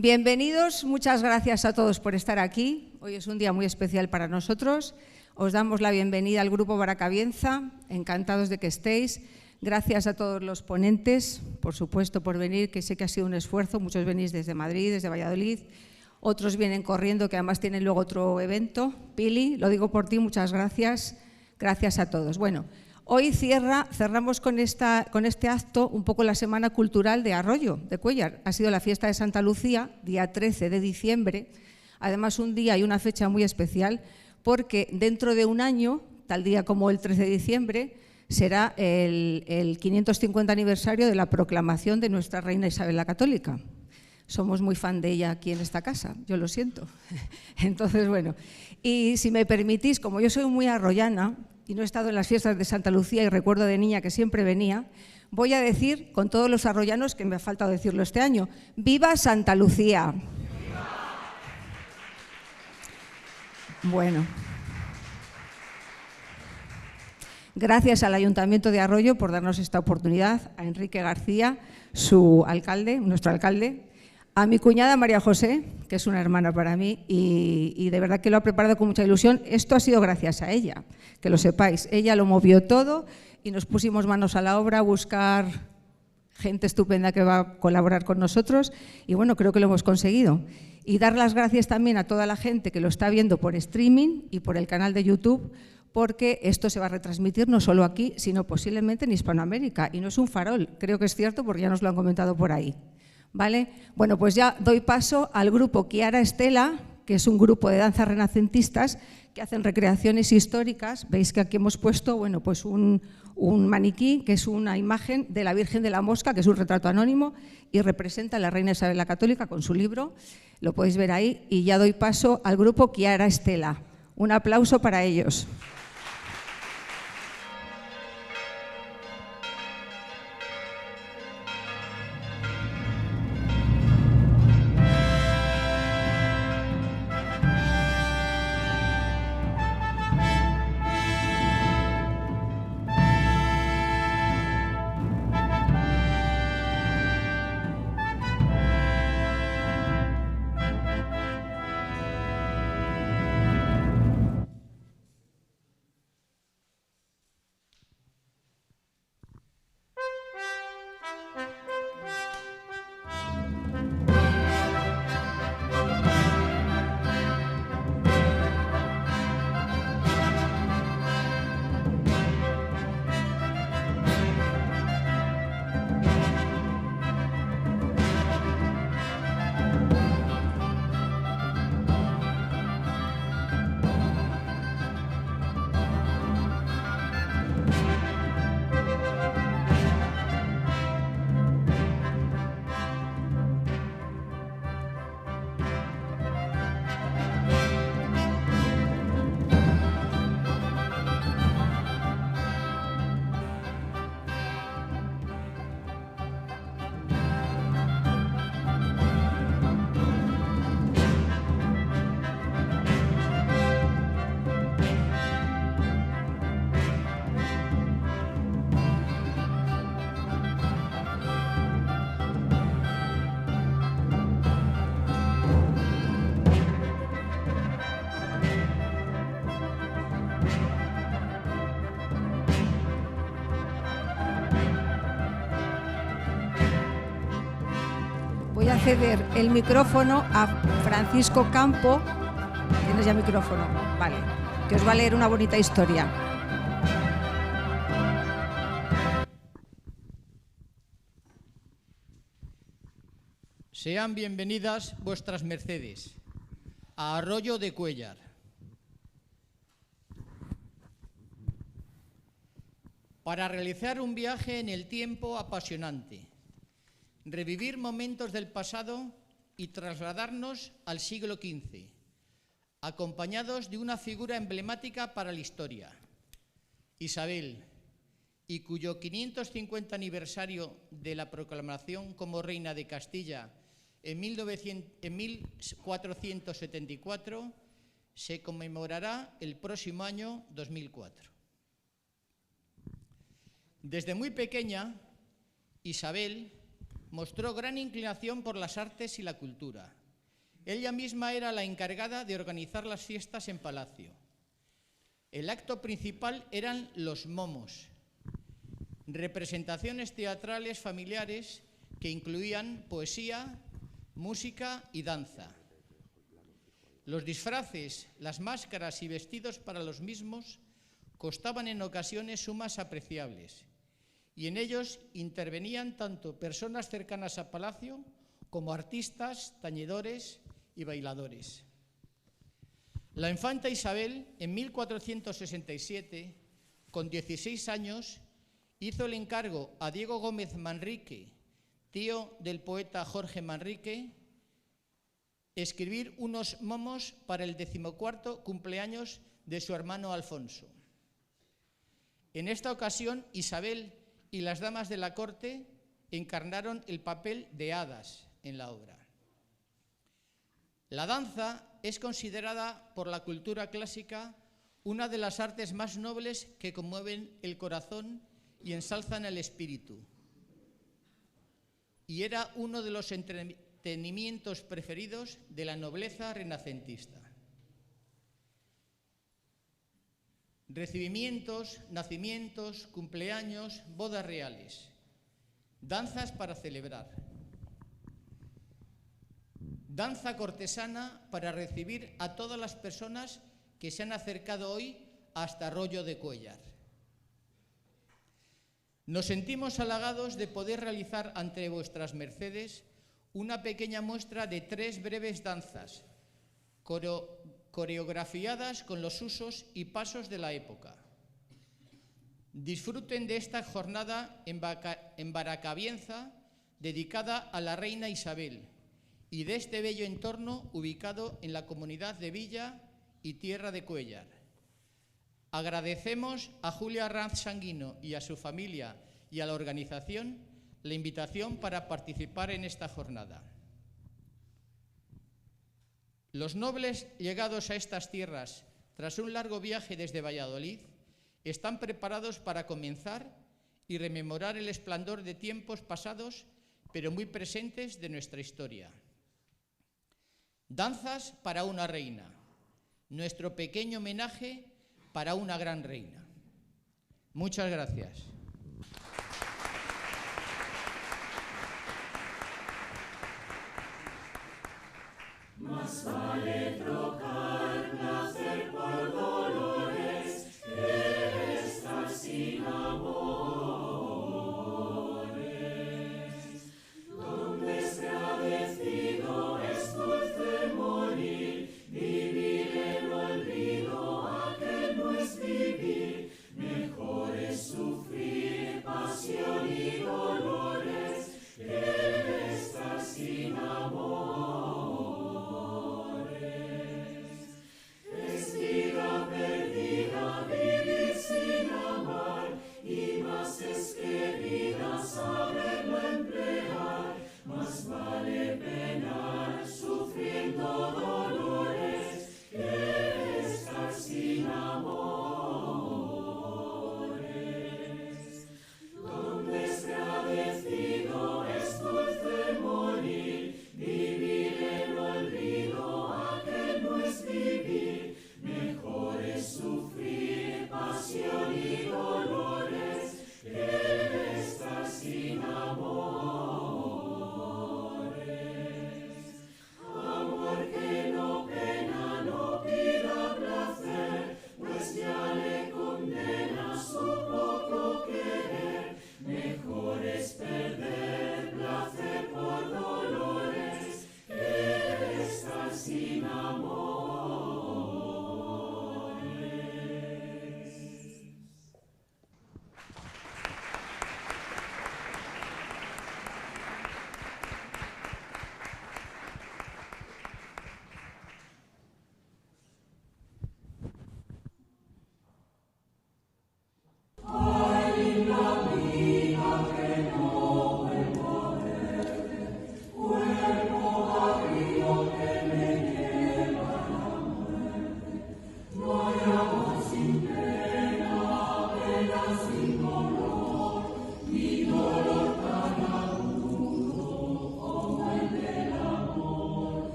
Bienvenidos, muchas gracias a todos por estar aquí. Hoy es un día muy especial para nosotros. Os damos la bienvenida al Grupo Barackabienza, encantados de que estéis. Gracias a todos los ponentes, por supuesto, por venir, que sé que ha sido un esfuerzo. Muchos venís desde Madrid, desde Valladolid, otros vienen corriendo, que además tienen luego otro evento. Pili, lo digo por ti, muchas gracias. Gracias a todos. Bueno, hoy cerramos con este acto un poco la Semana Cultural de Arroyo de Cuéllar. Ha sido la fiesta de Santa Lucía, día 13 de diciembre. Además, un día y una fecha muy especial, porque dentro de un año, tal día como el 13 de diciembre, será el 550 aniversario de la proclamación de nuestra reina Isabel la Católica. Somos muy fan de ella aquí en esta casa, yo lo siento. Entonces, bueno, y si me permitís, como yo soy muy arroyana y no he estado en las fiestas de Santa Lucía y recuerdo de niña que siempre venía, voy a decir con todos los arroyanos, que me ha faltado decirlo este año, ¡viva Santa Lucía! Bueno. Gracias al Ayuntamiento de Arroyo por darnos esta oportunidad, a Enrique García, su alcalde, nuestro alcalde, a mi cuñada María José, que es una hermana para mí y de verdad que lo ha preparado con mucha ilusión. Esto ha sido gracias a ella, que lo sepáis. Ella lo movió todo y nos pusimos manos a la obra a buscar gente estupenda que va a colaborar con nosotros y bueno, creo que lo hemos conseguido. Y dar las gracias también a toda la gente que lo está viendo por streaming y por el canal de YouTube, porque esto se va a retransmitir no solo aquí, sino posiblemente en Hispanoamérica. Y no es un farol, creo que es cierto porque ya nos lo han comentado por ahí. ¿Vale? Bueno, pues ya doy paso al grupo Chiara Estela, que es un grupo de danzas renacentistas que hacen recreaciones históricas. Veis que aquí hemos puesto bueno, pues un maniquí, que es una imagen de la Virgen de la Mosca, que es un retrato anónimo y representa a la reina Isabel la Católica con su libro. Lo podéis ver ahí. Y ya doy paso al grupo Chiara Estela. Un aplauso para ellos. Voy a ceder el micrófono a Francisco Campo. ¿Tienes ya micrófono? Vale. Que os va a leer una bonita historia. Sean bienvenidas vuestras mercedes a Arroyo de Cuéllar. Para realizar un viaje en el tiempo apasionante, revivir momentos del pasado y trasladarnos al siglo XV, acompañados de una figura emblemática para la historia, Isabel, y cuyo 550 aniversario de la proclamación como reina de Castilla en 1474 se conmemorará el próximo año 2004. Desde muy pequeña, Isabel mostró gran inclinación por las artes y la cultura. Ella misma era la encargada de organizar las fiestas en palacio. El acto principal eran los momos, representaciones teatrales familiares que incluían poesía, música y danza. Los disfraces, las máscaras y vestidos para los mismos costaban en ocasiones sumas apreciables, y en ellos intervenían tanto personas cercanas a palacio como artistas, tañedores y bailadores. La infanta Isabel, en 1467, con 16 años, hizo el encargo a Diego Gómez Manrique, tío del poeta Jorge Manrique, escribir unos momos para el 14º cumpleaños de su hermano Alfonso. En esta ocasión, Isabel y las damas de la corte encarnaron el papel de hadas en la obra. La danza es considerada por la cultura clásica una de las artes más nobles que conmueven el corazón y ensalzan el espíritu. Y era uno de los entretenimientos preferidos de la nobleza renacentista. Recibimientos, nacimientos, cumpleaños, bodas reales, danzas para celebrar. Danza cortesana para recibir a todas las personas que se han acercado hoy hasta Arroyo de Cuéllar. Nos sentimos halagados de poder realizar ante vuestras mercedes una pequeña muestra de 3 breves danzas, coreografiadas con los usos y pasos de la época. Disfruten de esta jornada en Baracabienza, dedicada a la reina Isabel, y de este bello entorno ubicado en la comunidad de Villa y Tierra de Cuéllar. Agradecemos a Julia Arranz Sanguino y a su familia y a la organización la invitación para participar en esta jornada. Los nobles llegados a estas tierras tras un largo viaje desde Valladolid están preparados para comenzar y rememorar el esplendor de tiempos pasados, pero muy presentes de nuestra historia. Danzas para una reina, nuestro pequeño homenaje para una gran reina. Muchas gracias. Más vale trocar placer por dolores que estar sin amores. Donde se agradecido es dulce morir, vivir en olvido, aquel no es vivir, mejor es sufrir.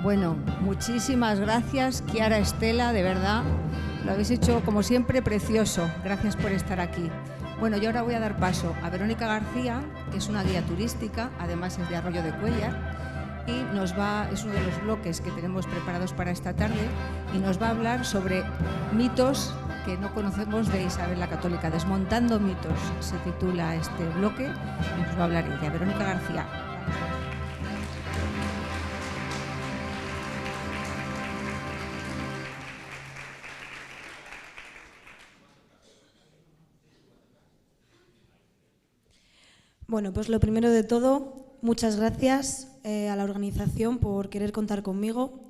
Bueno, muchísimas gracias, Chiara, Estela, de verdad. Lo habéis hecho, como siempre, precioso. Gracias por estar aquí. Bueno, yo ahora voy a dar paso a Verónica García, que es una guía turística, además es de Arroyo de Cuéllar, y es uno de los bloques que tenemos preparados para esta tarde, y nos va a hablar sobre mitos que no conocemos de Isabel la Católica. Desmontando mitos se titula este bloque, y nos va a hablar ella. Verónica García. Bueno, pues lo primero de todo, muchas gracias a la organización por querer contar conmigo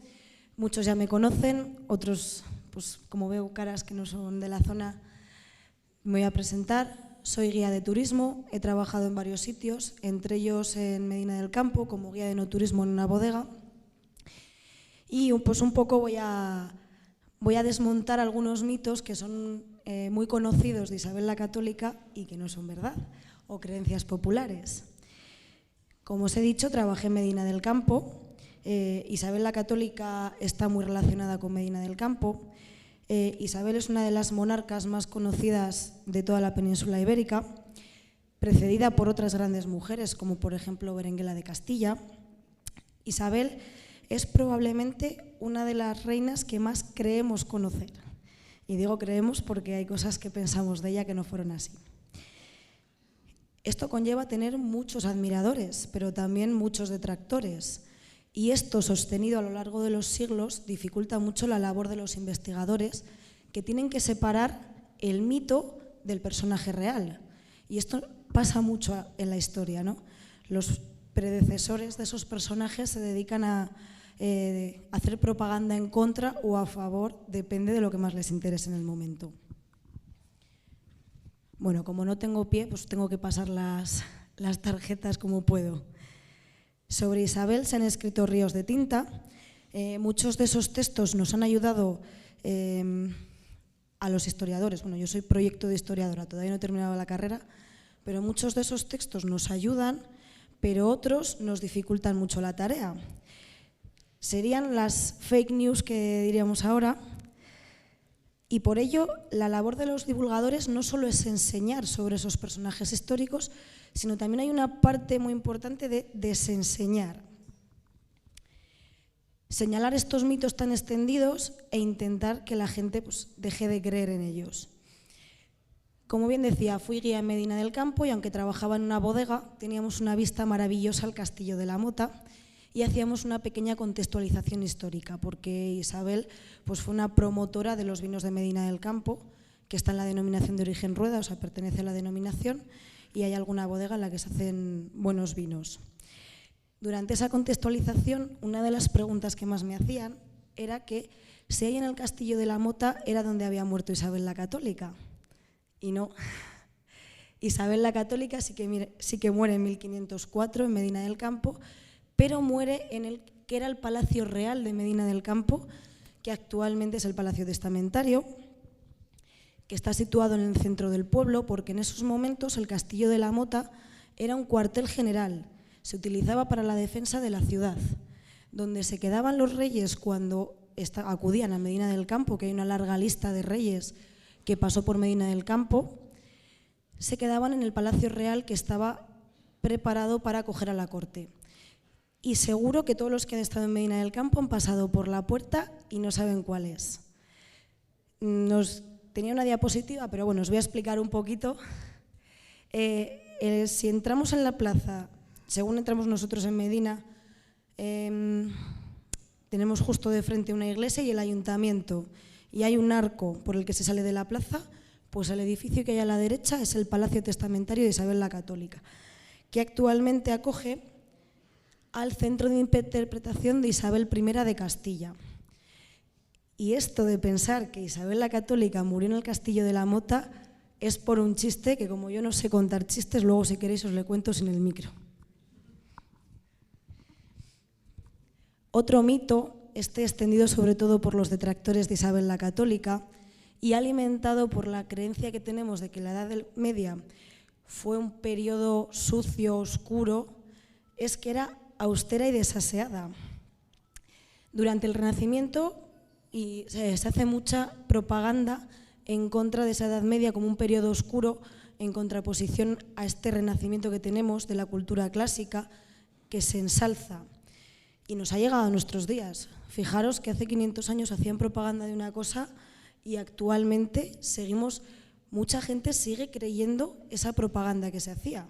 Muchos ya me conocen, otros, pues como veo caras que no son de la zona, me voy a presentar. Soy guía de turismo, he trabajado en varios sitios, entre ellos en Medina del Campo, como guía de no turismo en una bodega. Y pues un poco voy a desmontar algunos mitos que son muy conocidos de Isabel la Católica y que no son verdad, o creencias populares. Como os he dicho, trabajé en Medina del Campo. Isabel la Católica está muy relacionada con Medina del Campo. Isabel es una de las monarcas más conocidas de toda la península ibérica, precedida por otras grandes mujeres, como por ejemplo Berenguela de Castilla. Isabel es probablemente una de las reinas que más creemos conocer. Y digo creemos porque hay cosas que pensamos de ella que no fueron así. Esto conlleva tener muchos admiradores, pero también muchos detractores. Y esto, sostenido a lo largo de los siglos, dificulta mucho la labor de los investigadores que tienen que separar el mito del personaje real. Y esto pasa mucho en la historia, ¿no? Los predecesores de esos personajes se dedican a hacer propaganda en contra o a favor, depende de lo que más les interese en el momento. Bueno, como no tengo pie, pues tengo que pasar las tarjetas como puedo. Sobre Isabel se han escrito ríos de tinta. Muchos de esos textos nos han ayudado a los historiadores. Bueno, yo soy proyecto de historiadora, todavía no he terminado la carrera, pero muchos de esos textos nos ayudan, pero otros nos dificultan mucho la tarea. Serían las fake news que diríamos ahora, y por ello la labor de los divulgadores no solo es enseñar sobre esos personajes históricos, sino también hay una parte muy importante de desenseñar. Señalar estos mitos tan extendidos e intentar que la gente pues, deje de creer en ellos. Como bien decía, fui guía en Medina del Campo y aunque trabajaba en una bodega, teníamos una vista maravillosa al Castillo de la Mota y hacíamos una pequeña contextualización histórica, porque Isabel pues, fue una promotora de los vinos de Medina del Campo, que está en la denominación de origen Rueda, o sea, pertenece a la denominación, y hay alguna bodega en la que se hacen buenos vinos. Durante esa contextualización, una de las preguntas que más me hacían era que si ahí en el Castillo de la Mota era donde había muerto Isabel la Católica. Y no. Isabel la Católica sí que muere en 1504 en Medina del Campo, pero muere en el que era el Palacio Real de Medina del Campo, que actualmente es el Palacio Testamentario, que está situado en el centro del pueblo, porque en esos momentos el Castillo de la Mota era un cuartel general, se utilizaba para la defensa de la ciudad, donde se quedaban los reyes cuando acudían a Medina del Campo, que hay una larga lista de reyes que pasó por Medina del Campo, se quedaban en el Palacio Real que estaba preparado para acoger a la corte. Y seguro que todos los que han estado en Medina del Campo han pasado por la puerta y no saben cuál es. Tenía una diapositiva, pero bueno, os voy a explicar un poquito. Si entramos en la plaza, según entramos nosotros en Medina, tenemos justo de frente una iglesia y el ayuntamiento, y hay un arco por el que se sale de la plaza, pues el edificio que hay a la derecha es el Palacio Testamentario de Isabel la Católica, que actualmente acoge al Centro de Interpretación de Isabel I de Castilla. Y esto de pensar que Isabel la Católica murió en el Castillo de la Mota es por un chiste que, como yo no sé contar chistes, luego si queréis os le cuento sin el micro. Otro mito, extendido sobre todo por los detractores de Isabel la Católica y alimentado por la creencia que tenemos de que la Edad Media fue un periodo sucio, oscuro, es que era austera y desaseada. Durante el Renacimiento se hace mucha propaganda en contra de esa Edad Media como un periodo oscuro, en contraposición a este renacimiento que tenemos de la cultura clásica que se ensalza. Y nos ha llegado a nuestros días. Fijaros que hace 500 años hacían propaganda de una cosa y actualmente mucha gente sigue creyendo esa propaganda que se hacía.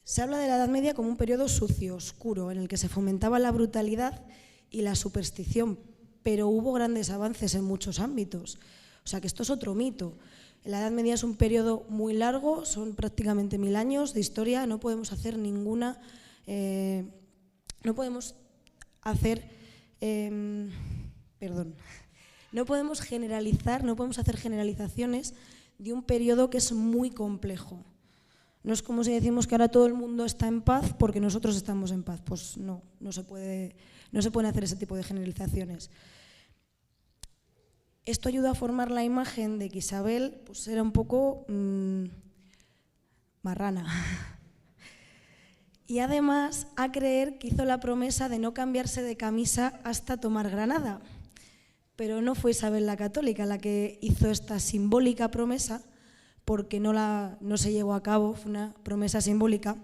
Se habla de la Edad Media como un periodo sucio, oscuro, en el que se fomentaba la brutalidad y la superstición, pero hubo grandes avances en muchos ámbitos. O sea que esto es otro mito. La Edad Media es un periodo muy largo, son prácticamente 1000 años de historia, no podemos hacer no podemos generalizar, no podemos hacer generalizaciones de un periodo que es muy complejo. No es como si decimos que ahora todo el mundo está en paz porque nosotros estamos en paz. Pues no se pueden hacer ese tipo de generalizaciones. Esto ayuda a formar la imagen de que Isabel pues, era un poco marrana. Y además a creer que hizo la promesa de no cambiarse de camisa hasta tomar Granada. Pero no fue Isabel la Católica la que hizo esta simbólica promesa, porque no se llevó a cabo, fue una promesa simbólica.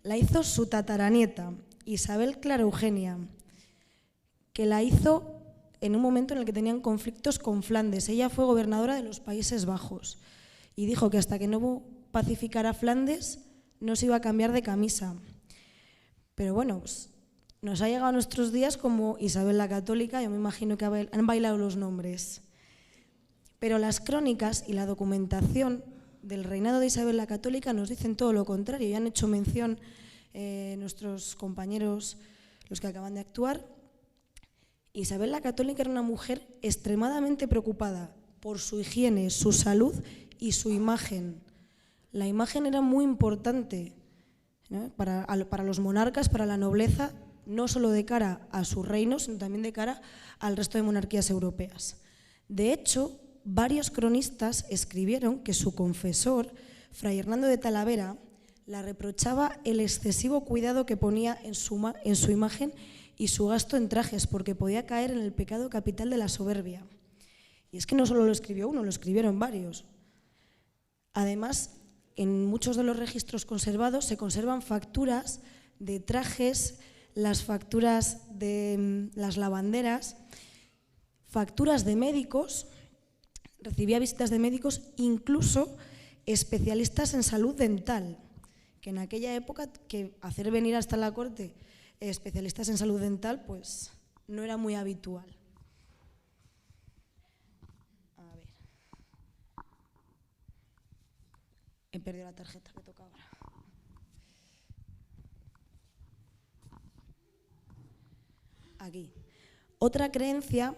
La hizo su tataranieta, Isabel Clara Eugenia, que la hizo en un momento en el que tenían conflictos con Flandes. Ella fue gobernadora de los Países Bajos y dijo que hasta que no pacificara Flandes no se iba a cambiar de camisa. Pero bueno, pues, nos ha llegado a nuestros días como Isabel la Católica, yo me imagino que han bailado los nombres. Pero las crónicas y la documentación del reinado de Isabel la Católica nos dicen todo lo contrario, y han hecho mención nuestros compañeros, los que acaban de actuar. Isabel la Católica era una mujer extremadamente preocupada por su higiene, su salud y su imagen. La imagen era muy importante, ¿no? para los monarcas, para la nobleza, no solo de cara a su reino, sino también de cara al resto de monarquías europeas. De hecho, varios cronistas escribieron que su confesor, Fray Hernando de Talavera, la reprochaba el excesivo cuidado que ponía en su imagen y su gasto en trajes, porque podía caer en el pecado capital de la soberbia. Y es que no solo lo escribió uno, lo escribieron varios. Además, en muchos de los registros conservados se conservan facturas de trajes, las facturas de las lavanderas, facturas de médicos, recibía visitas de médicos, incluso especialistas en salud dental, que en aquella época que hacer venir hasta la corte especialistas en salud dental pues no era muy habitual. A ver. He perdido la tarjeta que toca ahora. Aquí. Otra creencia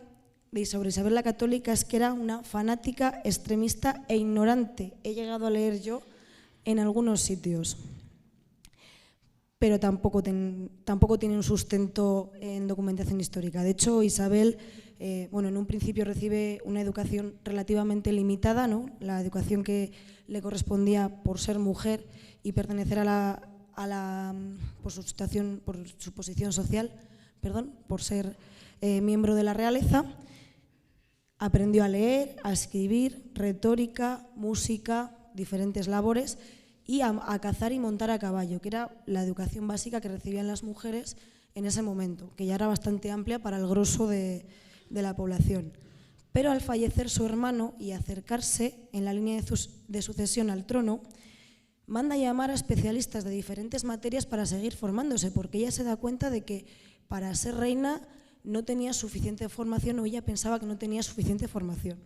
sobre Isabel la Católica es que era una fanática, extremista e ignorante. He llegado a leer yo en algunos sitios, pero tampoco tiene un sustento en documentación histórica. De hecho, Isabel, en un principio recibe una educación relativamente limitada, ¿no? La educación que le correspondía por ser mujer y pertenecer por su posición social, por ser miembro de la realeza. Aprendió a leer, a escribir, retórica, música, diferentes labores y a cazar y montar a caballo, que era la educación básica que recibían las mujeres en ese momento, que ya era bastante amplia para el grosso de la población. Pero al fallecer su hermano y acercarse en la línea de sucesión al trono, manda llamar a especialistas de diferentes materias para seguir formándose, porque ella se da cuenta de que para ser reina no tenía suficiente formación, o ella pensaba que no tenía suficiente formación.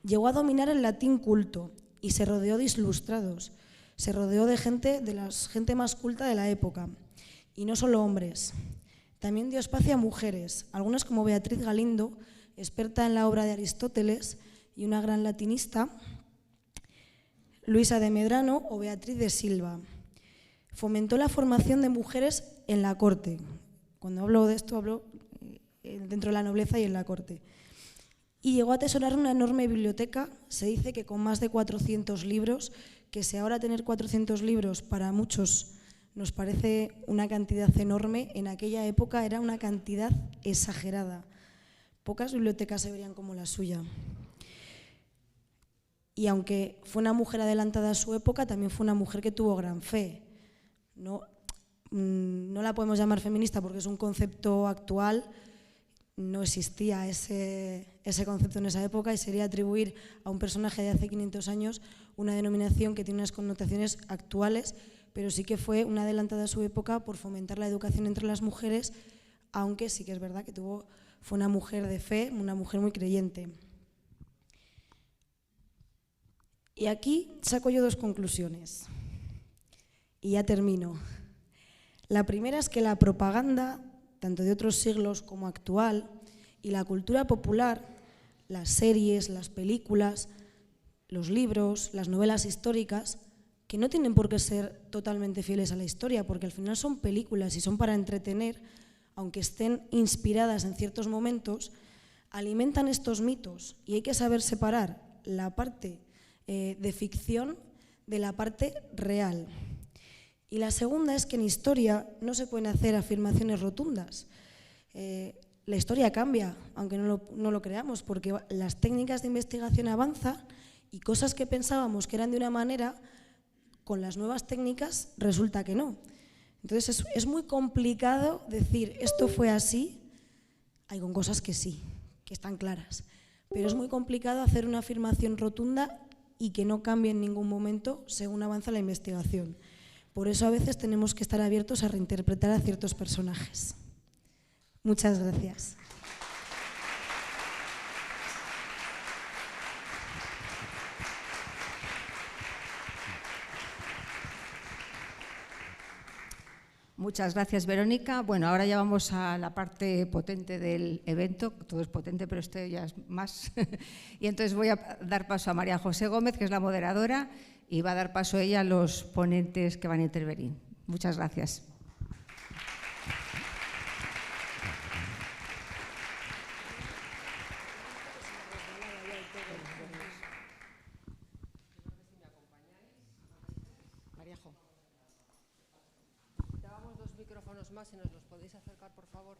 Llegó a dominar el latín culto y se rodeó de ilustrados, se rodeó de la gente más culta de la época, y no solo hombres. También dio espacio a mujeres, algunas como Beatriz Galindo, experta en la obra de Aristóteles y una gran latinista, Luisa de Medrano o Beatriz de Silva. Fomentó la formación de mujeres en la corte. Cuando hablo de esto, hablo dentro de la nobleza y en la corte. Y llegó a atesorar una enorme biblioteca, se dice que con más de 400 libros, que si ahora tener 400 libros para muchos nos parece una cantidad enorme, en aquella época era una cantidad exagerada. Pocas bibliotecas se verían como la suya. Y aunque fue una mujer adelantada a su época, también fue una mujer que tuvo gran fe. No la podemos llamar feminista porque es un concepto actual, no existía ese concepto en esa época y sería atribuir a un personaje de hace 500 años una denominación que tiene unas connotaciones actuales, pero sí que fue una adelantada a su época por fomentar la educación entre las mujeres, aunque sí que es verdad que fue una mujer de fe, una mujer muy creyente. Y aquí saco yo dos conclusiones. Y ya termino. La primera es que la propaganda tanto de otros siglos como actual, y la cultura popular, las series, las películas, los libros, las novelas históricas, que no tienen por qué ser totalmente fieles a la historia, porque al final son películas y son para entretener, aunque estén inspiradas en ciertos momentos, alimentan estos mitos y hay que saber separar la parte de ficción de la parte real. Y la segunda es que en historia no se pueden hacer afirmaciones rotundas. La historia cambia, aunque no lo creamos, porque las técnicas de investigación avanzan y cosas que pensábamos que eran de una manera, con las nuevas técnicas resulta que no. Entonces es muy complicado decir esto fue así, hay con cosas que sí, que están claras, pero es muy complicado hacer una afirmación rotunda y que no cambie en ningún momento según avanza la investigación. Por eso a veces tenemos que estar abiertos a reinterpretar a ciertos personajes. Muchas gracias. Muchas gracias, Verónica. Bueno, ahora ya vamos a la parte potente del evento. Todo es potente, pero esto ya es más. Y entonces voy a dar paso a María José Gómez, que es la moderadora, y va a dar paso ella a los ponentes que van a intervenir. Muchas gracias. Más, si nos los podéis acercar, por favor.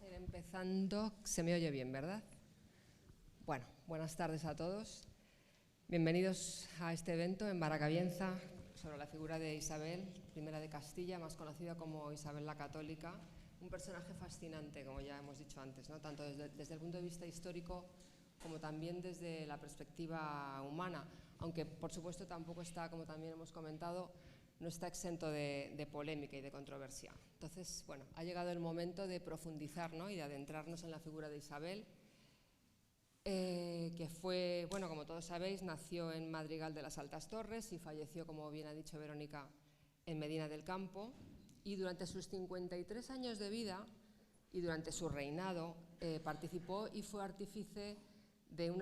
Empezando, se me oye bien, ¿verdad? Bueno, buenas tardes a todos. Bienvenidos a este evento en Baracabienza sobre la figura de Isabel I de Castilla, más conocida como Isabel la Católica. Un personaje fascinante, como ya hemos dicho antes, ¿no? Tanto desde el punto de vista histórico como también desde la perspectiva humana, aunque por supuesto tampoco está, como también hemos comentado, no está exento de polémica y de controversia. Entonces, bueno, ha llegado el momento de profundizar, ¿no? Y de adentrarnos en la figura de Isabel, que fue, bueno, como todos sabéis, nació en Madrigal de las Altas Torres y falleció, como bien ha dicho Verónica, en Medina del Campo. Y durante sus 53 años de vida y durante su reinado participó y fue artífice de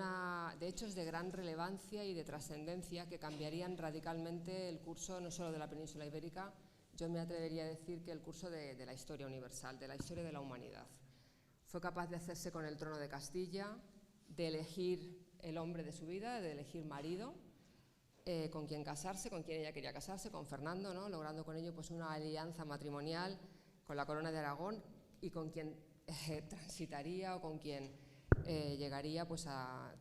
hechos de gran relevancia y de trascendencia que cambiarían radicalmente el curso no solo de la península ibérica, yo me atrevería a decir que el curso de la historia universal, de la historia de la humanidad. Fue capaz de hacerse con el trono de Castilla, de elegir el hombre de su vida, de elegir marido, con quien casarse, con quien ella quería casarse, con Fernando, ¿no? Logrando con ello pues, una alianza matrimonial con la corona de Aragón y con quien transitaría o con quien llegaría, pues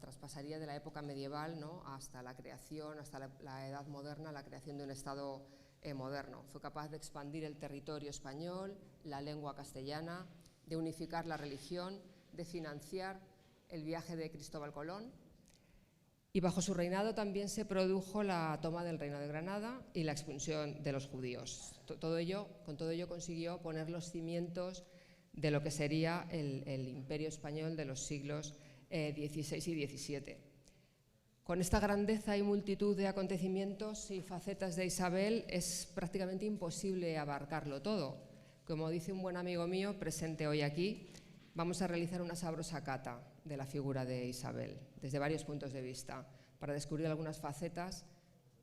traspasaría de la época medieval, ¿no? Hasta la creación, hasta la edad moderna, la creación de un Estado moderno. Fue capaz de expandir el territorio español, la lengua castellana, de unificar la religión, de financiar el viaje de Cristóbal Colón. Y bajo su reinado también se produjo la toma del Reino de Granada y la expulsión de los judíos. Con todo ello consiguió poner los cimientos de lo que sería el imperio español de los siglos XVI y XVII. Con esta grandeza y multitud de acontecimientos y facetas de Isabel es prácticamente imposible abarcarlo todo. Como dice un buen amigo mío presente hoy aquí, vamos a realizar una sabrosa cata de la figura de Isabel, desde varios puntos de vista, para descubrir algunas facetas,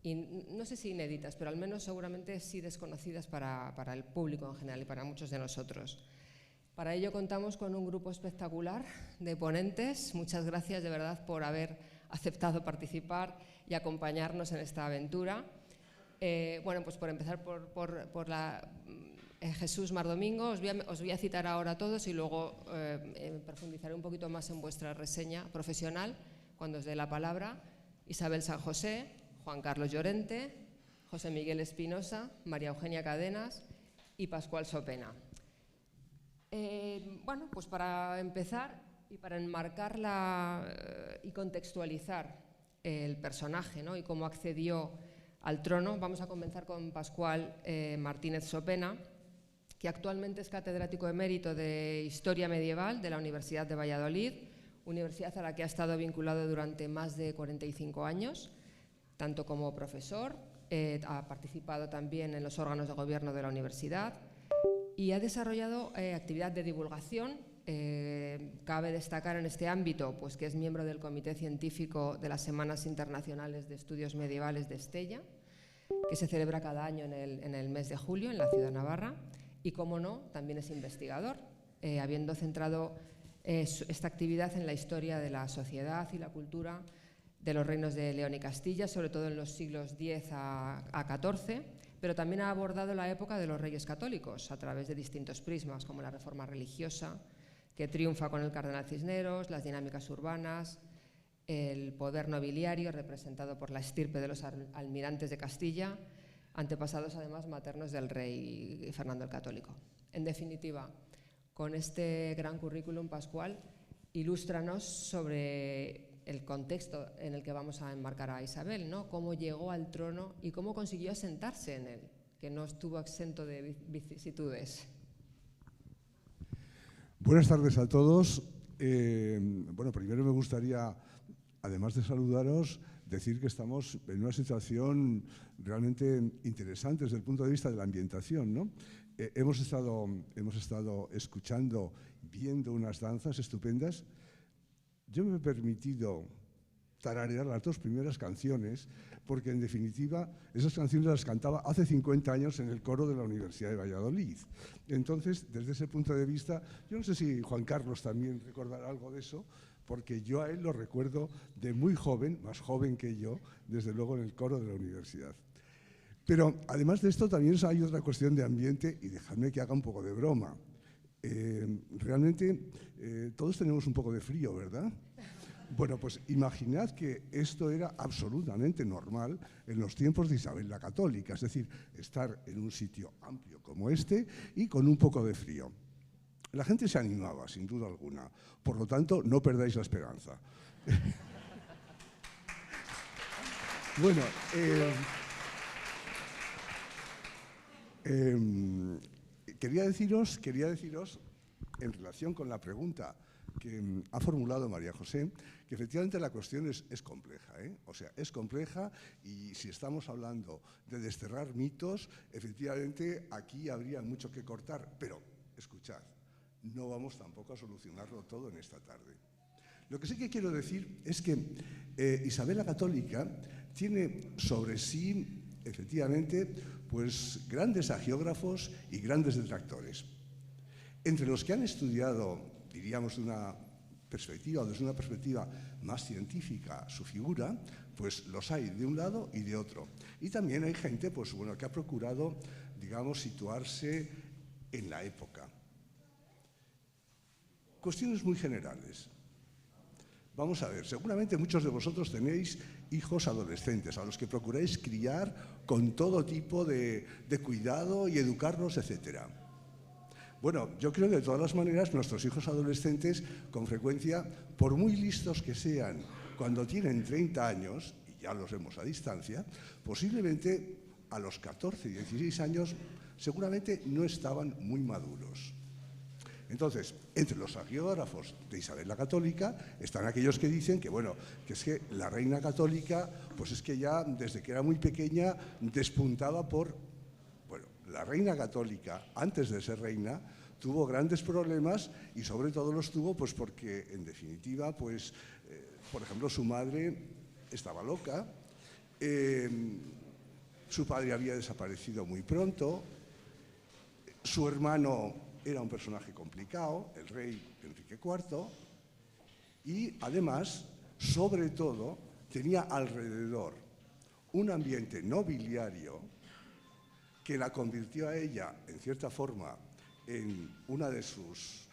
y no sé si inéditas, pero al menos seguramente sí desconocidas para el público en general y para muchos de nosotros. Para ello contamos con un grupo espectacular de ponentes. Muchas gracias de verdad por haber aceptado participar y acompañarnos en esta aventura. Bueno, pues por empezar por Jesús Mar Domingo, os voy a citar ahora a todos y luego profundizaré un poquito más en vuestra reseña profesional cuando os dé la palabra. Isabel San José, Juan Carlos Llorente, José Miguel Espinosa, María Eugenia Cadenas y Pascual Sopena. Bueno, pues para empezar y para enmarcar y contextualizar el personaje, ¿no?, y cómo accedió al trono, vamos a comenzar con Pascual Martínez Sopena, que actualmente es catedrático emérito de Historia Medieval de la Universidad de Valladolid, universidad a la que ha estado vinculado durante más de 45 años, tanto como profesor, ha participado también en los órganos de gobierno de la universidad y ha desarrollado actividad de divulgación. Cabe destacar en este ámbito pues, que es miembro del Comité Científico de las Semanas Internacionales de Estudios Medievales de Estella, que se celebra cada año en el mes de julio en la ciudad de Navarra, y, como no, también es investigador, habiendo centrado esta actividad en la historia de la sociedad y la cultura de los reinos de León y Castilla, sobre todo en los siglos X a XIV, pero también ha abordado la época de los reyes católicos a través de distintos prismas, como la reforma religiosa, que triunfa con el cardenal Cisneros, las dinámicas urbanas, el poder nobiliario representado por la estirpe de los almirantes de Castilla, antepasados además maternos del rey Fernando el Católico. En definitiva, con este gran currículum, Pascual, ilústranos sobre el contexto en el que vamos a enmarcar a Isabel, ¿no? Cómo llegó al trono y cómo consiguió asentarse en él, que no estuvo exento de vicisitudes. Buenas tardes a todos. Bueno, primero me gustaría, además de saludaros, decir que estamos en una situación realmente interesante desde el punto de vista de la ambientación, ¿no? Hemos estado escuchando, viendo unas danzas estupendas. Yo me he permitido tararear las dos primeras canciones porque, en definitiva, esas canciones las cantaba hace 50 años en el coro de la Universidad de Valladolid. Entonces, desde ese punto de vista, yo no sé si Juan Carlos también recordará algo de eso, porque yo a él lo recuerdo de muy joven, más joven que yo, desde luego en el coro de la universidad. Pero, además de esto, también hay otra cuestión de ambiente, y dejadme que haga un poco de broma. Realmente todos tenemos un poco de frío, ¿verdad? Bueno, pues imaginad que esto era absolutamente normal en los tiempos de Isabel la Católica, es decir, estar en un sitio amplio como este y con un poco de frío. La gente se animaba, sin duda alguna, por lo tanto, no perdáis la esperanza. Bueno, quería deciros, en relación con la pregunta que ha formulado María José, que efectivamente la cuestión es compleja, ¿eh? O sea, es compleja, y si estamos hablando de desterrar mitos, efectivamente aquí habría mucho que cortar, pero escuchad, no vamos tampoco a solucionarlo todo en esta tarde. Lo que sí que quiero decir es que Isabel la Católica tiene sobre sí, efectivamente, pues grandes agiógrafos y grandes detractores. Entre los que han estudiado, diríamos, desde una perspectiva más científica su figura, pues los hay de un lado y de otro. Y también hay gente, pues bueno, que ha procurado, digamos, situarse en la época. Cuestiones muy generales. Vamos a ver, seguramente muchos de vosotros tenéis hijos adolescentes a los que procuráis criar con todo tipo de cuidado y educarlos, etcétera. Bueno, yo creo que de todas las maneras nuestros hijos adolescentes, con frecuencia, por muy listos que sean, cuando tienen 30 años, y ya los vemos a distancia, posiblemente a los 14, 16 años, seguramente no estaban muy maduros. Entonces, entre los agiógrafos de Isabel la Católica están aquellos que dicen que, bueno, que es que la reina católica, pues es que ya desde que era muy pequeña despuntaba por... Bueno, la reina católica, antes de ser reina, tuvo grandes problemas y sobre todo los tuvo pues porque, en definitiva, pues, por ejemplo, su madre estaba loca, su padre había desaparecido muy pronto, su hermano era un personaje complicado, el rey Enrique IV, y además, sobre todo, tenía alrededor un ambiente nobiliario que la convirtió a ella, en cierta forma, en una de sus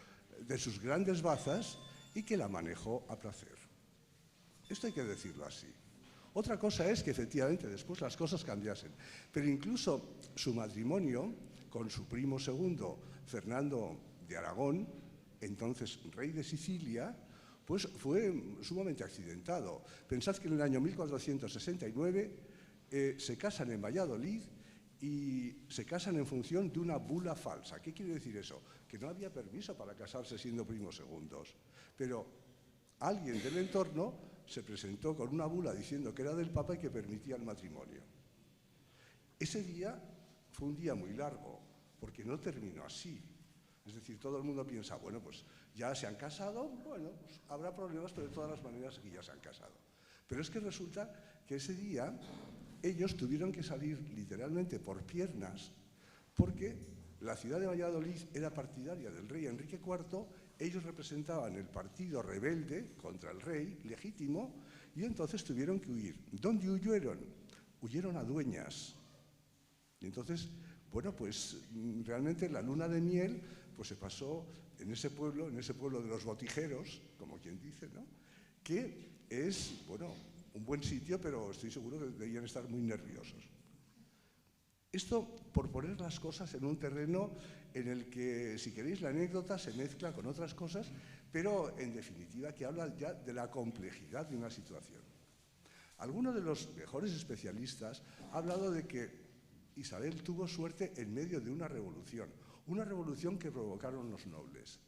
grandes bazas y que la manejó a placer. Esto hay que decirlo así. Otra cosa es que efectivamente después las cosas cambiasen, pero incluso su matrimonio con su primo segundo, Fernando de Aragón, entonces rey de Sicilia, pues fue sumamente accidentado. Pensad que en el año 1469 se casan en Valladolid y se casan en función de una bula falsa. ¿Qué quiere decir eso? Que no había permiso para casarse siendo primos segundos. Pero alguien del entorno se presentó con una bula diciendo que era del Papa y que permitía el matrimonio. Ese día fue un día muy largo, porque no terminó así. Es decir, todo el mundo piensa, bueno, pues ya se han casado, bueno, pues habrá problemas, pero de todas las maneras aquí ya se han casado. Pero es que resulta que ese día ellos tuvieron que salir literalmente por piernas, porque la ciudad de Valladolid era partidaria del rey Enrique IV, ellos representaban el partido rebelde contra el rey legítimo y entonces tuvieron que huir. ¿Dónde huyeron? Huyeron a Dueñas. Y entonces, bueno, pues realmente la luna de miel pues se pasó en ese pueblo de los botijeros, como quien dice, ¿no? Que es, bueno, un buen sitio, pero estoy seguro que deberían estar muy nerviosos. Esto por poner las cosas en un terreno en el que, si queréis, la anécdota se mezcla con otras cosas, pero en definitiva que habla ya de la complejidad de una situación. Alguno de los mejores especialistas ha hablado de que Isabel tuvo suerte en medio de una revolución que provocaron los nobles.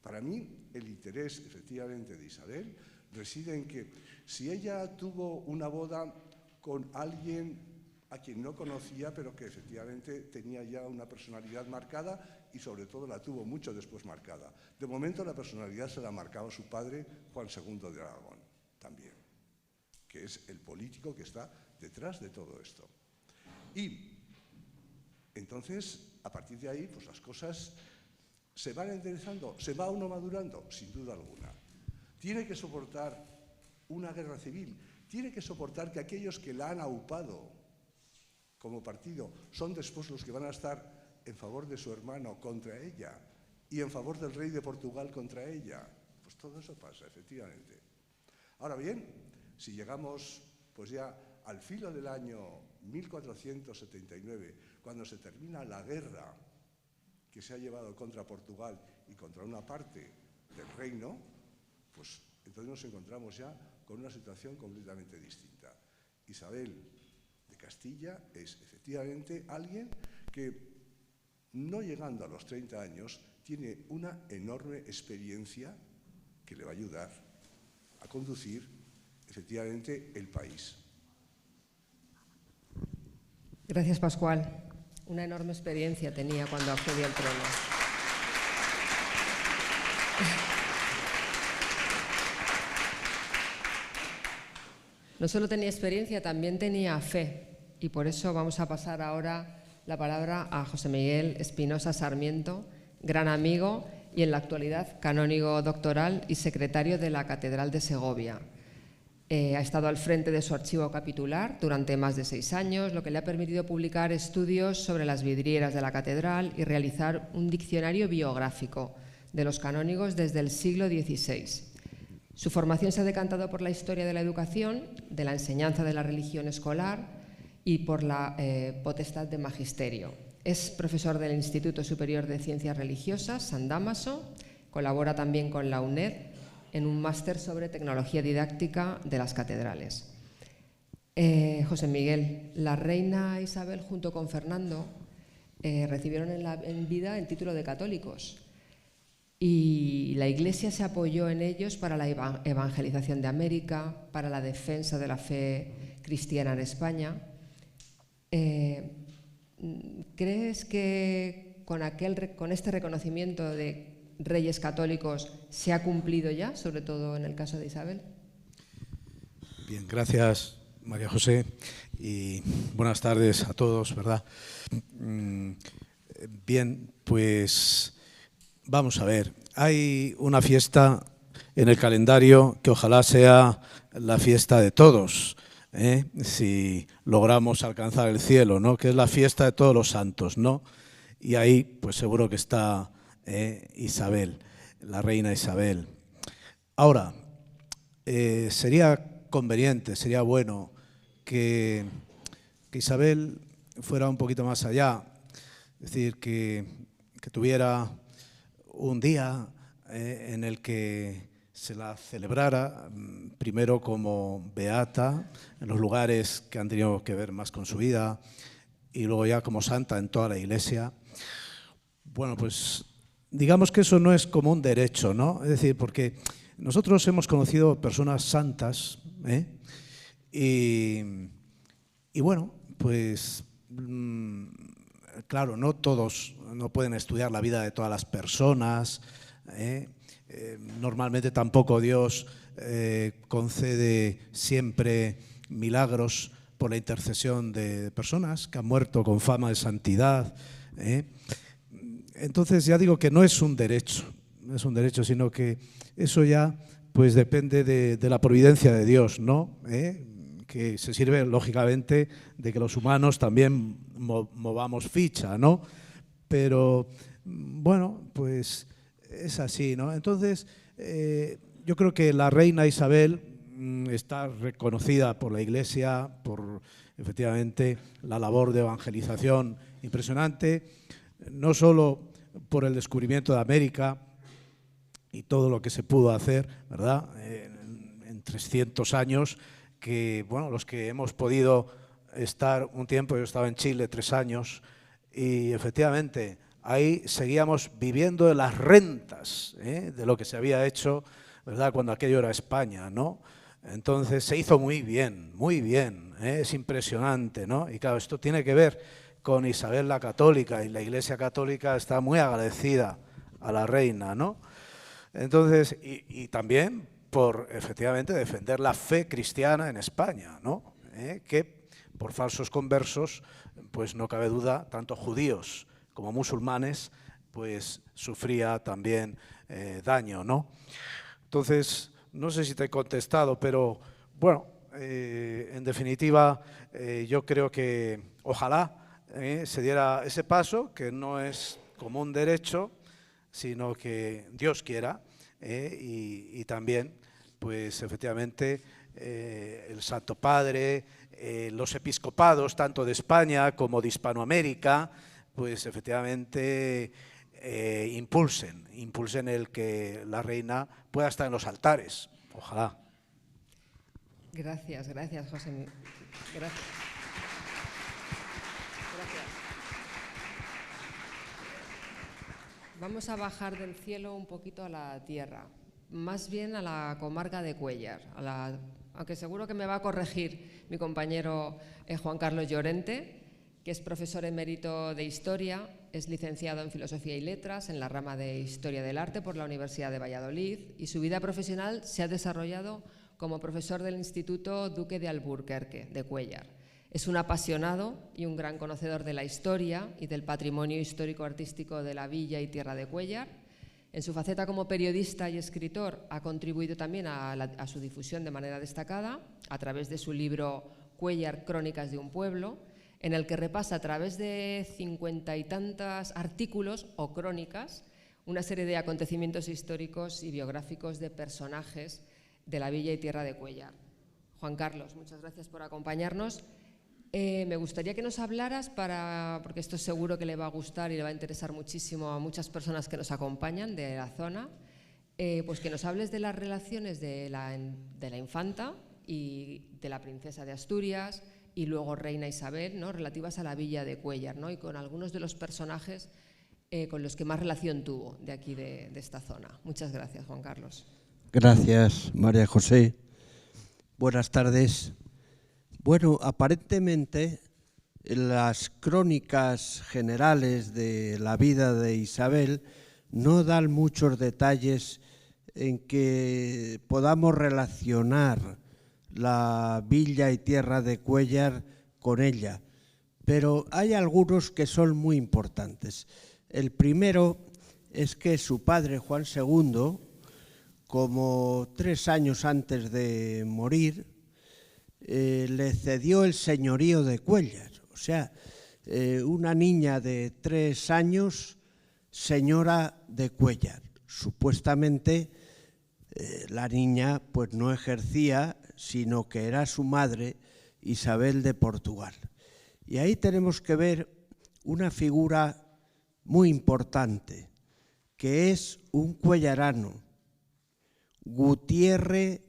Para mí, el interés, efectivamente, de Isabel reside en que si ella tuvo una boda con alguien a quien no conocía, pero que efectivamente tenía ya una personalidad marcada y sobre todo la tuvo mucho después marcada. De momento la personalidad se la marcaba su padre, Juan II de Aragón, también, que es el político que está detrás de todo esto. Y entonces, a partir de ahí, pues las cosas se van enderezando, se va uno madurando, sin duda alguna. Tiene que soportar una guerra civil, tiene que soportar que aquellos que la han aupado como partido son después los que van a estar en favor de su hermano contra ella y en favor del rey de Portugal contra ella. Pues todo eso pasa, efectivamente. Ahora bien, si llegamos pues ya al filo del año 1479, cuando se termina la guerra que se ha llevado contra Portugal y contra una parte del reino, pues entonces nos encontramos ya con una situación completamente distinta. Isabel de Castilla es efectivamente alguien que, no llegando a los 30 años, tiene una enorme experiencia que le va a ayudar a conducir efectivamente el país. Gracias, Pascual. Una enorme experiencia tenía cuando accedió al trono. No solo tenía experiencia, también tenía fe. Y por eso vamos a pasar ahora la palabra a José Miguel Espinosa Sarmiento, gran amigo y en la actualidad canónigo doctoral y secretario de la Catedral de Segovia. Ha estado al frente de su archivo capitular durante más de 6 años, lo que le ha permitido publicar estudios sobre las vidrieras de la catedral y realizar un diccionario biográfico de los canónigos desde el siglo XVI. Su formación se ha decantado por la historia de la educación, de la enseñanza de la religión escolar y por la potestad de magisterio. Es profesor del Instituto Superior de Ciencias Religiosas, San Dámaso, colabora también con la UNED en un máster sobre tecnología didáctica de las catedrales. José Miguel, la reina Isabel junto con Fernando recibieron en vida el título de católicos y la Iglesia se apoyó en ellos para la evangelización de América, para la defensa de la fe cristiana en España. ¿Crees que con este reconocimiento de reyes católicos se ha cumplido ya, sobre todo en el caso de Isabel? Bien, gracias María José y buenas tardes a todos, ¿verdad? Bien, pues vamos a ver, hay una fiesta en el calendario que ojalá sea la fiesta de todos, si logramos alcanzar el cielo, ¿no? Que es la fiesta de todos los santos, ¿no? Y ahí pues seguro que está Isabel, la reina Isabel. Ahora, sería conveniente, sería bueno que Isabel fuera un poquito más allá, es decir, que tuviera un día en el que se la celebrara primero como beata en los lugares que han tenido que ver más con su vida y luego ya como santa en toda la Iglesia. Bueno, pues digamos que eso no es como un derecho, ¿no? Es decir, porque nosotros hemos conocido personas santas, y bueno, pues claro, no todos no pueden estudiar la vida de todas las personas, normalmente tampoco Dios concede siempre milagros por la intercesión de personas que han muerto con fama de santidad. Entonces ya digo que no es un derecho, sino que eso ya pues depende de la providencia de Dios, ¿no? Que se sirve lógicamente de que los humanos también movamos ficha, ¿no? Pero bueno, pues es así, ¿no? Entonces yo creo que la reina Isabel está reconocida por la Iglesia por efectivamente la labor de evangelización impresionante, no solo por el descubrimiento de América y todo lo que se pudo hacer, ¿verdad? En 300 años, que bueno, los que hemos podido estar un tiempo, yo estaba en Chile 3 años, y efectivamente ahí seguíamos viviendo de las rentas, de lo que se había hecho, ¿verdad? Cuando aquello era España, ¿no? Entonces se hizo muy bien, es impresionante, ¿no? Y claro, esto tiene que ver con Isabel la Católica, y la Iglesia Católica está muy agradecida a la reina, ¿no? Entonces, y también por efectivamente defender la fe cristiana en España, ¿no? Que por falsos conversos, pues no cabe duda, tanto judíos como musulmanes, pues sufría también daño, ¿no? Entonces, no sé si te he contestado, pero bueno, en definitiva, yo creo que ojalá se diera ese paso, que no es como un derecho, sino que Dios quiera, y también, pues efectivamente, el Santo Padre, los episcopados, tanto de España como de Hispanoamérica, pues efectivamente impulsen el que la reina pueda estar en los altares. Ojalá. Gracias, José. Gracias. Vamos a bajar del cielo un poquito a la tierra, más bien a la comarca de Cuéllar, aunque seguro que me va a corregir mi compañero Juan Carlos Llorente, que es profesor emérito de Historia, es licenciado en Filosofía y Letras en la rama de Historia del Arte por la Universidad de Valladolid, y su vida profesional se ha desarrollado como profesor del Instituto Duque de Alburquerque de Cuéllar. Es un apasionado y un gran conocedor de la historia y del patrimonio histórico-artístico de la villa y tierra de Cuéllar. En su faceta como periodista y escritor ha contribuido también a su difusión de manera destacada a través de su libro Cuéllar, Crónicas de un pueblo, en el que repasa a través de 50 y tantos artículos o crónicas una serie de acontecimientos históricos y biográficos de personajes de la villa y tierra de Cuéllar. Juan Carlos, muchas gracias por acompañarnos. Me gustaría que nos hablaras, porque esto seguro que le va a gustar y le va a interesar muchísimo a muchas personas que nos acompañan de la zona, pues que nos hables de las relaciones de la infanta y de la princesa de Asturias y luego reina Isabel, ¿no? Relativas a la villa de Cuéllar, ¿no? Y con algunos de los personajes con los que más relación tuvo de aquí, de esta zona. Muchas gracias, Juan Carlos. Gracias, María José. Buenas tardes. Bueno, aparentemente las crónicas generales de la vida de Isabel no dan muchos detalles en que podamos relacionar la villa y tierra de Cuéllar con ella, pero hay algunos que son muy importantes. El primero es que su padre, Juan II, como 3 años antes de morir, le cedió el señorío de Cuéllar. O sea, una niña de 3 años, señora de Cuéllar. Supuestamente la niña pues no ejercía, sino que era su madre, Isabel de Portugal. Y ahí tenemos que ver una figura muy importante, que es un cuellarano, Gutiérrez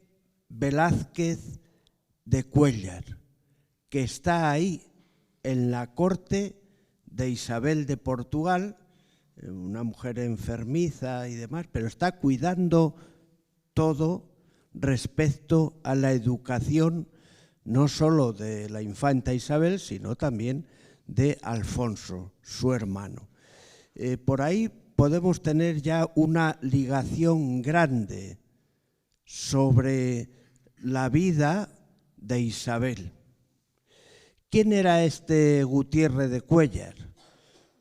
Velázquez de Cuéllar, que está ahí en la corte de Isabel de Portugal, una mujer enfermiza y demás, pero está cuidando todo respecto a la educación no solo de la infanta Isabel, sino también de Alfonso, su hermano. Por ahí podemos tener ya una ligación grande sobre la vida de Isabel. ¿Quién era este Gutiérrez de Cuéllar?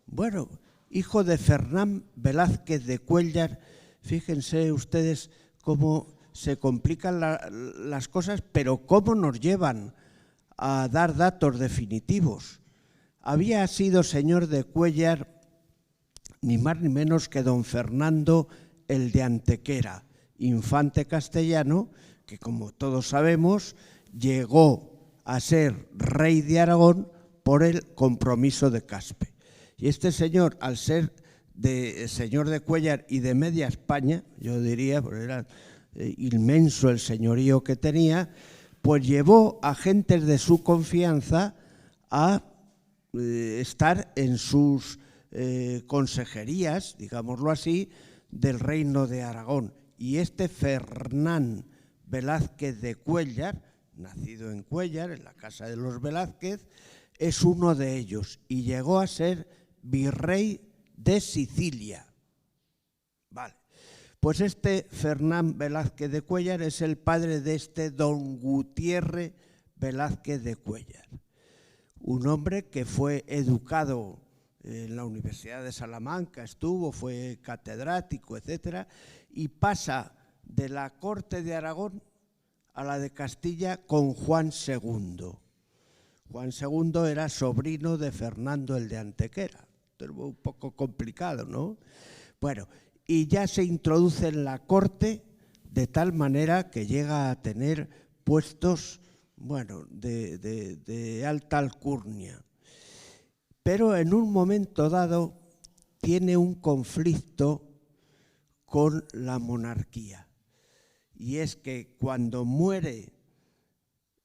Bueno, hijo de Fernán Velázquez de Cuéllar. Fíjense ustedes cómo se complican las cosas, pero cómo nos llevan a dar datos definitivos. Había sido señor de Cuéllar ni más ni menos que don Fernando el de Antequera, infante castellano, que como todos sabemos llegó a ser rey de Aragón por el compromiso de Caspe. Y este señor, al ser señor de Cuéllar y de media España, yo diría, porque era inmenso el señorío que tenía, pues llevó a gentes de su confianza a estar en sus consejerías, digámoslo así, del reino de Aragón. Y este Fernán Velázquez de Cuéllar, nacido en Cuéllar, en la casa de los Velázquez, es uno de ellos y llegó a ser virrey de Sicilia. Vale. Pues este Fernán Velázquez de Cuéllar es el padre de este don Gutiérrez Velázquez de Cuéllar, un hombre que fue educado en la Universidad de Salamanca, fue catedrático, etcétera, y pasa de la corte de Aragón a la de Castilla con Juan II. Juan II era sobrino de Fernando el de Antequera. Esto es un poco complicado, ¿no? Bueno, y ya se introduce en la corte de tal manera que llega a tener puestos, bueno, de alta alcurnia. Pero en un momento dado tiene un conflicto con la monarquía. Y es que cuando muere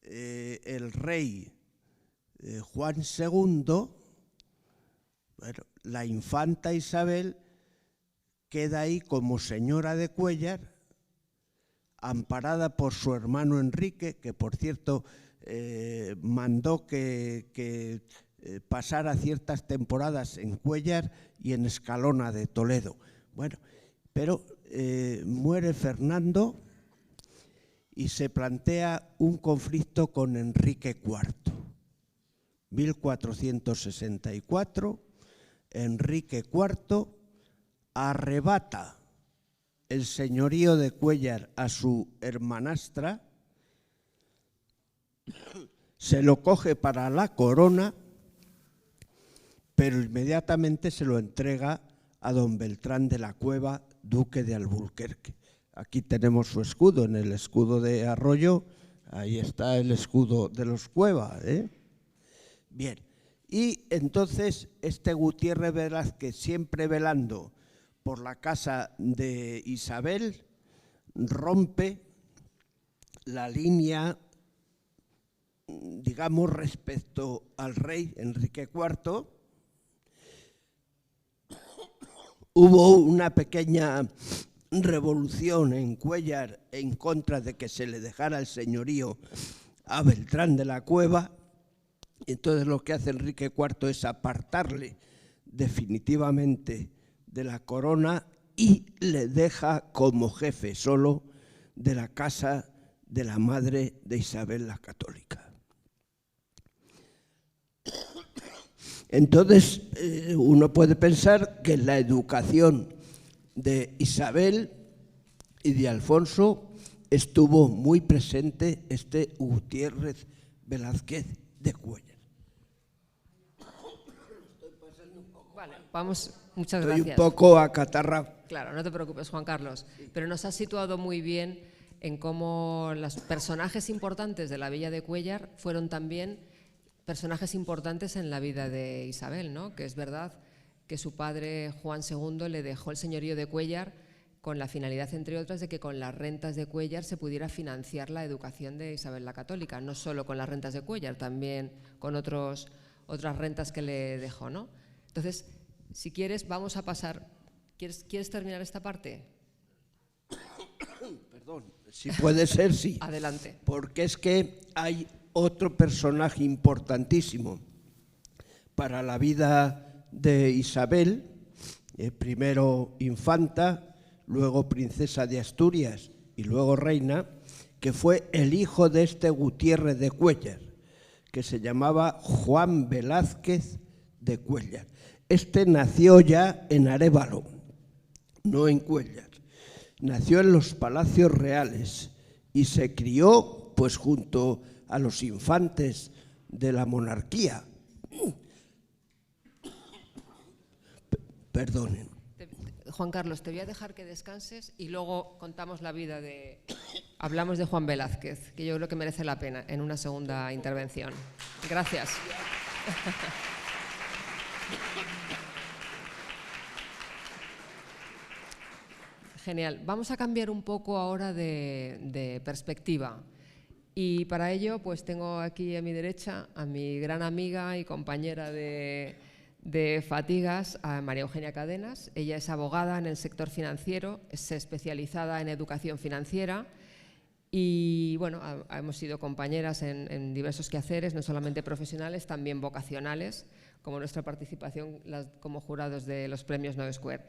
el rey Juan II, bueno, la infanta Isabel queda ahí como señora de Cuéllar, amparada por su hermano Enrique, que por cierto mandó que pasara ciertas temporadas en Cuéllar y en Escalona de Toledo. Bueno, pero muere Fernando y se plantea un conflicto con Enrique IV. 1464, Enrique IV arrebata el señorío de Cuéllar a su hermanastra, se lo coge para la corona, pero inmediatamente se lo entrega a don Beltrán de la Cueva, duque de Alburquerque. Aquí tenemos su escudo, en el escudo de Arroyo, ahí está el escudo de los Cueva, ¿eh? Bien, y entonces este Gutiérrez Velázquez, siempre velando por la casa de Isabel, rompe la línea, digamos, respecto al rey Enrique IV. Hubo una pequeña revolución en Cuéllar en contra de que se le dejara el señorío a Beltrán de la Cueva. Entonces lo que hace Enrique IV es apartarle definitivamente de la corona y le deja como jefe solo de la casa de la madre de Isabel la Católica. Entonces uno puede pensar que en la educación de Isabel y de Alfonso estuvo muy presente este Gutiérrez Velázquez de Cuéllar. Vale, vamos, muchas Estoy gracias. un poco acatarrado. Claro, no te preocupes, Juan Carlos, pero nos has situado muy bien en cómo los personajes importantes de la Villa de Cuéllar fueron también personajes importantes en la vida de Isabel, ¿no? Que es verdad que su padre Juan II le dejó el señorío de Cuéllar con la finalidad, entre otras, de que con las rentas de Cuéllar se pudiera financiar la educación de Isabel la Católica, no solo con las rentas de Cuéllar, también con otras rentas que le dejó, ¿no? Entonces, si quieres, vamos a pasar. ¿Quieres terminar esta parte? Perdón, si puede ser, sí. Adelante. Porque es que hay otro personaje importantísimo para la vida de Isabel, primero infanta, luego princesa de Asturias y luego reina, que fue el hijo de este Gutiérrez de Cuéllar, que se llamaba Juan Velázquez de Cuéllar. Este nació ya en Arévalo, no en Cuéllar. Nació en los palacios reales y se crió pues junto a los infantes de la monarquía. Perdonen. Juan Carlos, te voy a dejar que descanses y luego contamos la vida hablamos de Juan Velázquez, que yo creo que merece la pena en una segunda intervención. Gracias. Genial. Vamos a cambiar un poco ahora de perspectiva. Y para ello, pues tengo aquí a mi derecha a mi gran amiga y compañera de fatigas, a María Eugenia Cadenas. Ella es abogada en el sector financiero, es especializada en educación financiera y bueno, hemos sido compañeras en diversos quehaceres, no solamente profesionales, también vocacionales, como nuestra participación como jurados de los premios Nove Square.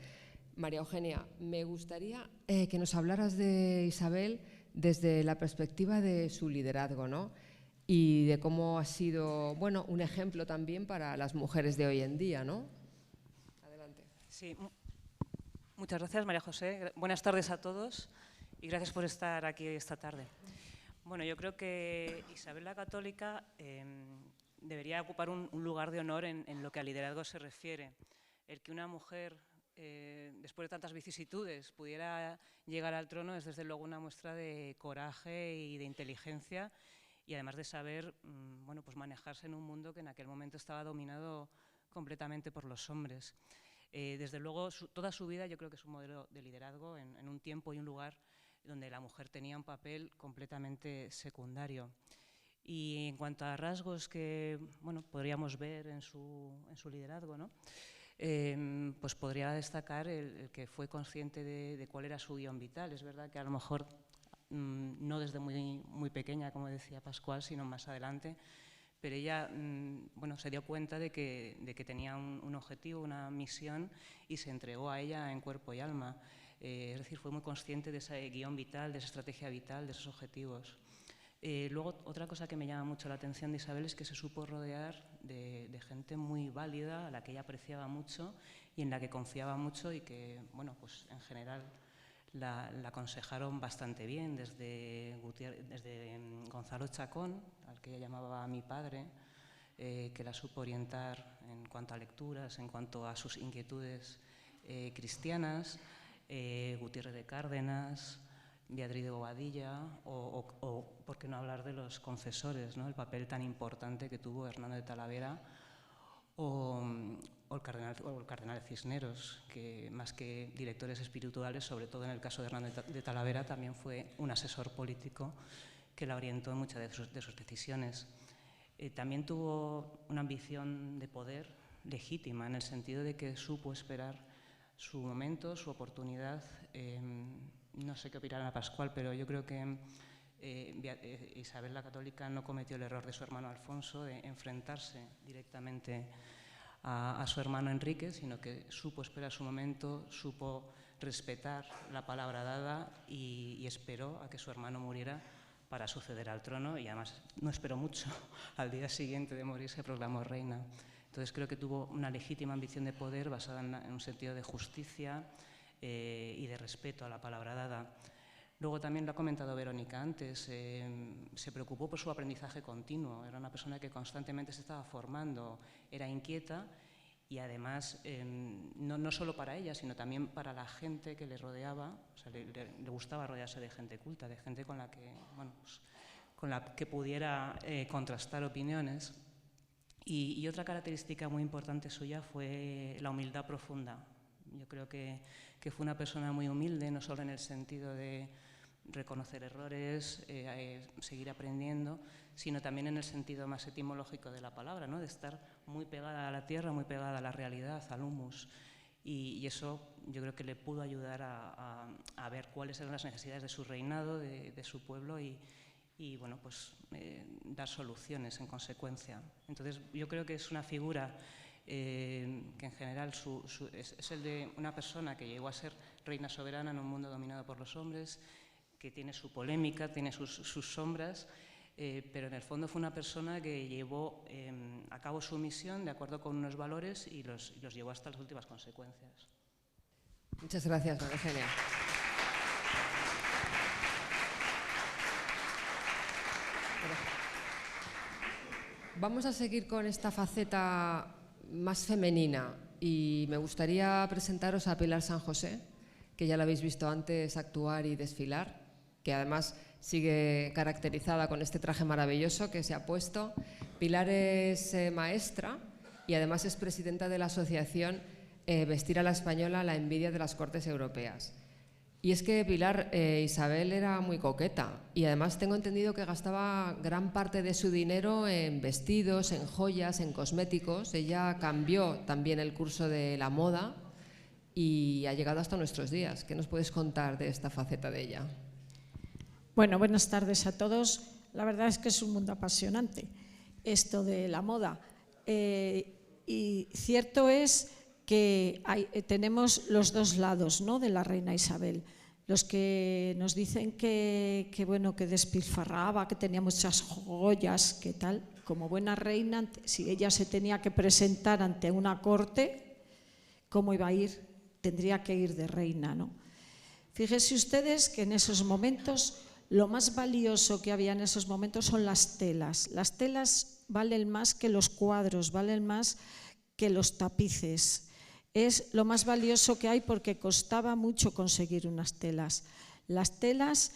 María Eugenia, me gustaría que nos hablaras de Isabel desde la perspectiva de su liderazgo, ¿no? Y de cómo ha sido, bueno, un ejemplo también para las mujeres de hoy en día, ¿no? Adelante. Sí, muchas gracias, María José. Buenas tardes a todos y gracias por estar aquí esta tarde. Bueno, yo creo que Isabel la Católica debería ocupar un lugar de honor en lo que al liderazgo se refiere. El que una mujer, después de tantas vicisitudes, pudiera llegar al trono es desde luego una muestra de coraje y de inteligencia y además de saber bueno, pues manejarse en un mundo que en aquel momento estaba dominado completamente por los hombres. Desde luego, toda su vida yo creo que es un modelo de liderazgo en un tiempo y un lugar donde la mujer tenía un papel completamente secundario. Y en cuanto a rasgos que bueno, podríamos ver en su liderazgo, ¿no? Pues podría destacar el que fue consciente de cuál era su guión vital. Es verdad que a lo mejor no desde muy pequeña, como decía Pascual, sino más adelante, pero ella bueno, se dio cuenta de que tenía un objetivo, una misión y se entregó a ella en cuerpo y alma. Es decir, fue muy consciente de ese guión vital, de esa estrategia vital, de esos objetivos. Luego, otra cosa que me llama mucho la atención de Isabel es que se supo rodear de gente muy válida, a la que ella apreciaba mucho y en la que confiaba mucho y que, bueno, pues en general la aconsejaron bastante bien, desde Gonzalo Chacón, al que ella llamaba mi padre, que la supo orientar en cuanto a lecturas, en cuanto a sus inquietudes cristianas, Gutiérrez de Cárdenas, Beatriz de Bobadilla o por qué no hablar de los confesores, ¿no? El papel tan importante que tuvo Hernando de Talavera o el cardenal Cisneros, que más que directores espirituales, sobre todo en el caso de Hernando de Talavera, también fue un asesor político que la orientó en muchas de sus decisiones. También tuvo una ambición de poder legítima, en el sentido de que supo esperar su momento, su oportunidad. No sé qué opinará Pascual, pero yo creo que Isabel la Católica no cometió el error de su hermano Alfonso de enfrentarse directamente a su hermano Enrique, sino que supo esperar su momento, supo respetar la palabra dada y esperó a que su hermano muriera para suceder al trono y además no esperó mucho. Al día siguiente de morir se proclamó reina. Entonces creo que tuvo una legítima ambición de poder basada en un sentido de justicia y de respeto a la palabra dada. Luego también lo ha comentado Verónica antes, se preocupó por su aprendizaje continuo, era una persona que constantemente se estaba formando, era inquieta y además no solo para ella, sino también para la gente que le rodeaba, o sea, le gustaba rodearse de gente culta, de gente con la que, bueno, pues, con la que pudiera contrastar opiniones. Y otra característica muy importante suya fue la humildad profunda. Yo creo que fue una persona muy humilde, no solo en el sentido de reconocer errores, seguir aprendiendo, sino también en el sentido más etimológico de la palabra, ¿no? De estar muy pegada a la tierra, muy pegada a la realidad, al humus. Y eso yo creo que le pudo ayudar a ver cuáles eran las necesidades de su reinado, de su pueblo y bueno, pues dar soluciones en consecuencia. Entonces yo creo que es una figura que en general es el de una persona que llegó a ser reina soberana en un mundo dominado por los hombres, que tiene su polémica, tiene sus sombras, pero en el fondo fue una persona que llevó a cabo su misión de acuerdo con unos valores y los llevó hasta las últimas consecuencias. Muchas gracias, María Eugenia. Vamos a seguir con esta faceta más femenina y me gustaría presentaros a Pilar San José, que ya la habéis visto antes actuar y desfilar, que además sigue caracterizada con este traje maravilloso que se ha puesto. Pilar es maestra y además es presidenta de la asociación Vestir a la Española, la envidia de las Cortes Europeas. Y es que Pilar, Isabel era muy coqueta y además tengo entendido que gastaba gran parte de su dinero en vestidos, en joyas, en cosméticos. Ella cambió también el curso de la moda y ha llegado hasta nuestros días. ¿Qué nos puedes contar de esta faceta de ella? Bueno, buenas tardes a todos. La verdad es que es un mundo apasionante esto de la moda. Y cierto es que tenemos los dos lados, ¿no?, de la reina Isabel. Los que nos dicen que despilfarraba, que tenía muchas joyas, que tal, como buena reina, si ella se tenía que presentar ante una corte, ¿cómo iba a ir? Tendría que ir de reina, ¿no? Fíjense ustedes que en esos momentos lo más valioso que había en esos momentos son las telas. Las telas valen más que los cuadros, valen más que los tapices. Es lo más valioso que hay porque costaba mucho conseguir unas telas. Las telas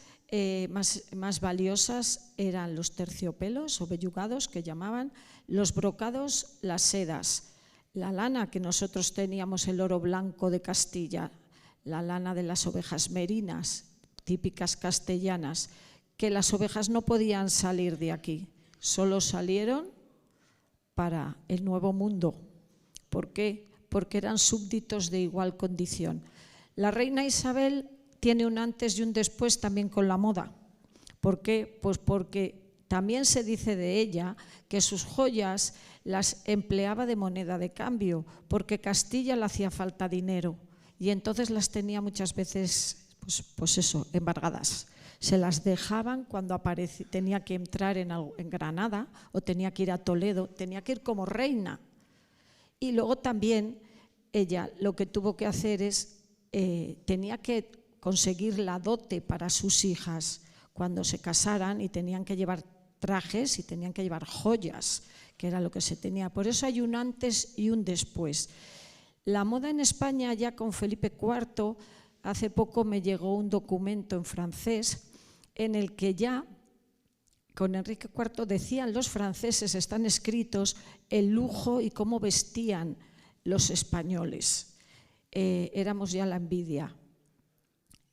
más valiosas eran los terciopelos o vellugados, que llamaban, los brocados, las sedas, la lana, que nosotros teníamos el oro blanco de Castilla, la lana de las ovejas merinas, típicas castellanas, que las ovejas no podían salir de aquí, solo salieron para el Nuevo Mundo. ¿Por qué? Porque eran súbditos de igual condición. La reina Isabel tiene un antes y un después también con la moda. ¿Por qué? Pues porque también se dice de ella que sus joyas las empleaba de moneda de cambio, porque Castilla le hacía falta dinero y entonces las tenía muchas veces embargadas. Se las dejaban cuando tenía que entrar en Granada o tenía que ir a Toledo, tenía que ir como reina. Y luego también ella lo que tuvo que hacer es, tenía que conseguir la dote para sus hijas cuando se casaran y tenían que llevar trajes y tenían que llevar joyas, que era lo que se tenía. Por eso hay un antes y un después. La moda en España ya con Felipe IV, hace poco me llegó un documento en francés en el que ya con Enrique IV decían los franceses, están escritos, el lujo y cómo vestían los españoles. Éramos ya la envidia.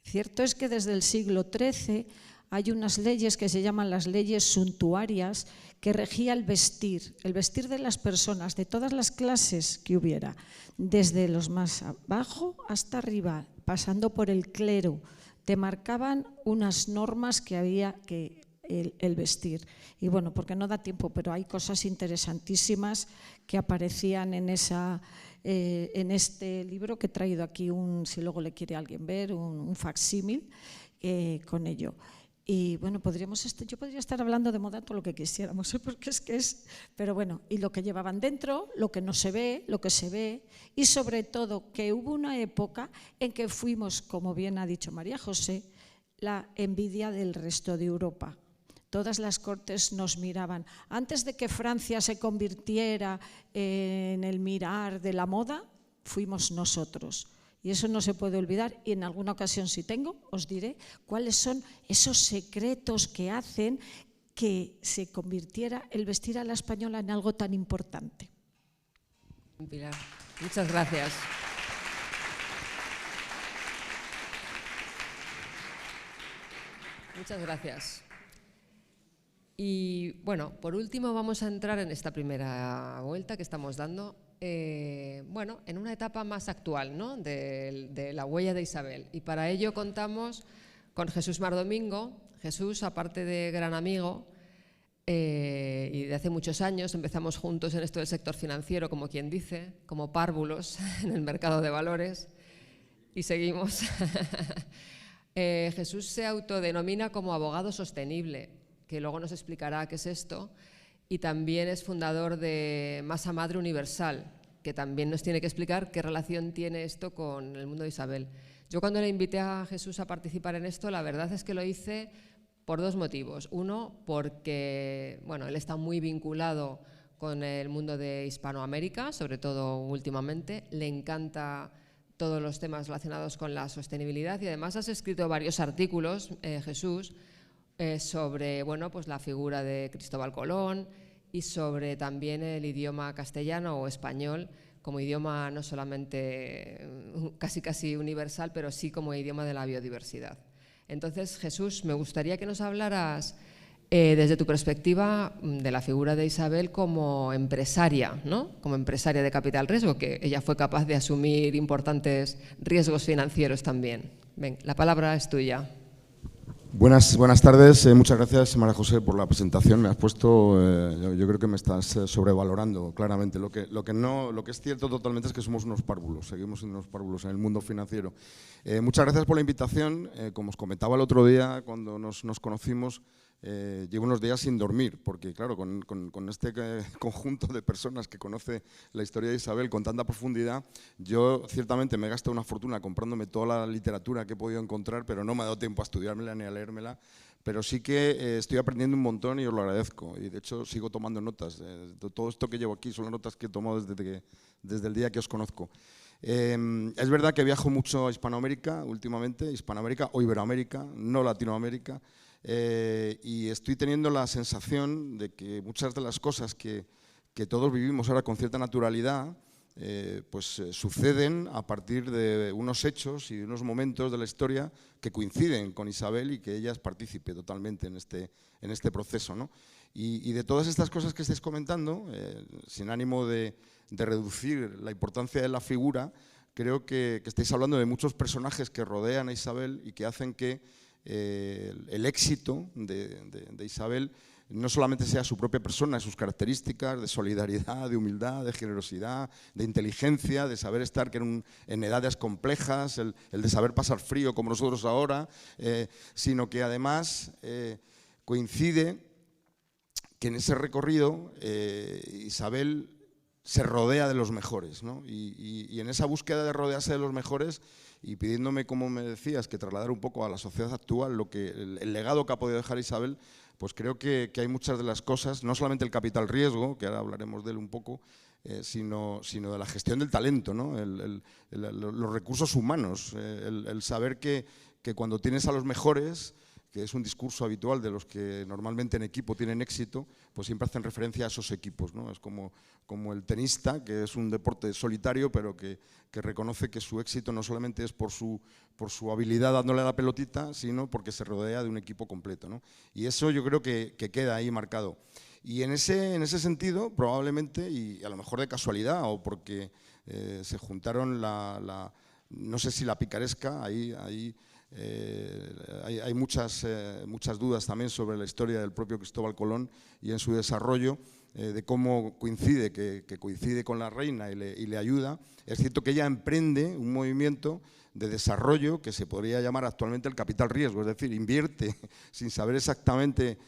Cierto es que desde el siglo XIII hay unas leyes que se llaman las leyes suntuarias que regía el vestir de las personas, de todas las clases que hubiera, desde los más abajo hasta arriba, pasando por el clero. Te marcaban unas normas que había que el vestir. Y bueno, porque no da tiempo, pero hay cosas interesantísimas que aparecían en este libro que he traído aquí, si luego le quiere alguien ver, un facsímil con ello. Y bueno, yo podría estar hablando de moda todo lo que quisiéramos, porque pero bueno, y lo que llevaban dentro, lo que no se ve, lo que se ve, y sobre todo que hubo una época en que fuimos, como bien ha dicho María José, la envidia del resto de Europa. Todas las cortes nos miraban. Antes de que Francia se convirtiera en el mirar de la moda, fuimos nosotros. Y eso no se puede olvidar, y en alguna ocasión, si tengo, os diré cuáles son esos secretos que hacen que se convirtiera el vestir a la española en algo tan importante. Pilar, muchas gracias. Muchas gracias. Y bueno, por último vamos a entrar en esta primera vuelta que estamos dando, bueno, en una etapa más actual, ¿no?, de la huella de Isabel. Y para ello contamos con Jesús Mardomingo. Jesús, aparte de gran amigo, y de hace muchos años empezamos juntos en esto del sector financiero, como quien dice, como párvulos en el mercado de valores, y seguimos. Jesús se autodenomina como abogado sostenible, que luego nos explicará qué es esto, y también es fundador de Masa Madre Universal, que también nos tiene que explicar qué relación tiene esto con el mundo de Isabel. Yo cuando le invité a Jesús a participar en esto, la verdad es que lo hice por dos motivos. Uno, porque bueno, él está muy vinculado con el mundo de Hispanoamérica, sobre todo últimamente, le encanta todos los temas relacionados con la sostenibilidad y además has escrito varios artículos, Jesús, sobre bueno, pues la figura de Cristóbal Colón y sobre también el idioma castellano o español como idioma no solamente casi universal, pero sí como idioma de la biodiversidad. Entonces, Jesús, me gustaría que nos hablaras desde tu perspectiva de la figura de Isabel como empresaria, ¿no?, como empresaria de capital riesgo, que ella fue capaz de asumir importantes riesgos financieros también. Ven, la palabra es tuya. Buenas tardes, muchas gracias María José por la presentación. Me has puesto, yo creo que me estás sobrevalorando claramente. Lo que es cierto totalmente es que somos unos párvulos, seguimos siendo unos párvulos en el mundo financiero. Muchas gracias por la invitación. Como os comentaba el otro día cuando nos conocimos, llevo unos días sin dormir, porque claro, con este conjunto de personas que conoce la historia de Isabel con tanta profundidad, yo ciertamente me he gastado una fortuna comprándome toda la literatura que he podido encontrar, pero no me ha dado tiempo a estudiármela ni a leérmela, pero sí que estoy aprendiendo un montón y os lo agradezco, y de hecho sigo tomando notas. Todo esto que llevo aquí son las notas que he tomado desde el día que os conozco. Es verdad que viajo mucho a Hispanoamérica últimamente, Hispanoamérica o Iberoamérica, no Latinoamérica, y estoy teniendo la sensación de que muchas de las cosas que todos vivimos ahora con cierta naturalidad, pues suceden a partir de unos hechos y de unos momentos de la historia que coinciden con Isabel y que ella es partícipe totalmente en este proceso, ¿no? Y de todas estas cosas que estáis comentando, sin ánimo de reducir la importancia de la figura, creo que estáis hablando de muchos personajes que rodean a Isabel y que hacen que el éxito de Isabel no solamente sea su propia persona, sus características de solidaridad, de humildad, de generosidad, de inteligencia, de saber estar en edades complejas, el de saber pasar frío como nosotros ahora, sino que además coincide que en ese recorrido Isabel se rodea de los mejores, ¿no? Y en esa búsqueda de rodearse de los mejores y pidiéndome, como me decías, que trasladar un poco a la sociedad actual el legado que ha podido dejar Isabel, pues creo que hay muchas de las cosas, no solamente el capital riesgo, que ahora hablaremos de él un poco, sino de la gestión del talento, ¿no? Los recursos humanos, el saber que cuando tienes a los mejores, que es un discurso habitual de los que normalmente en equipo tienen éxito, pues siempre hacen referencia a esos equipos, ¿no? Es como el tenista, que es un deporte solitario, pero que reconoce que su éxito no solamente es por su habilidad dándole a la pelotita, sino porque se rodea de un equipo completo, ¿no? Y eso yo creo que queda ahí marcado. Y en ese sentido, probablemente, y a lo mejor de casualidad, o porque se juntaron no sé si la picaresca, hay muchas dudas también sobre la historia del propio Cristóbal Colón y en su desarrollo, de cómo coincide, que coincide con la reina y le ayuda. Es cierto que ella emprende un movimiento de desarrollo que se podría llamar actualmente el capital riesgo, es decir, invierte sin saber exactamente,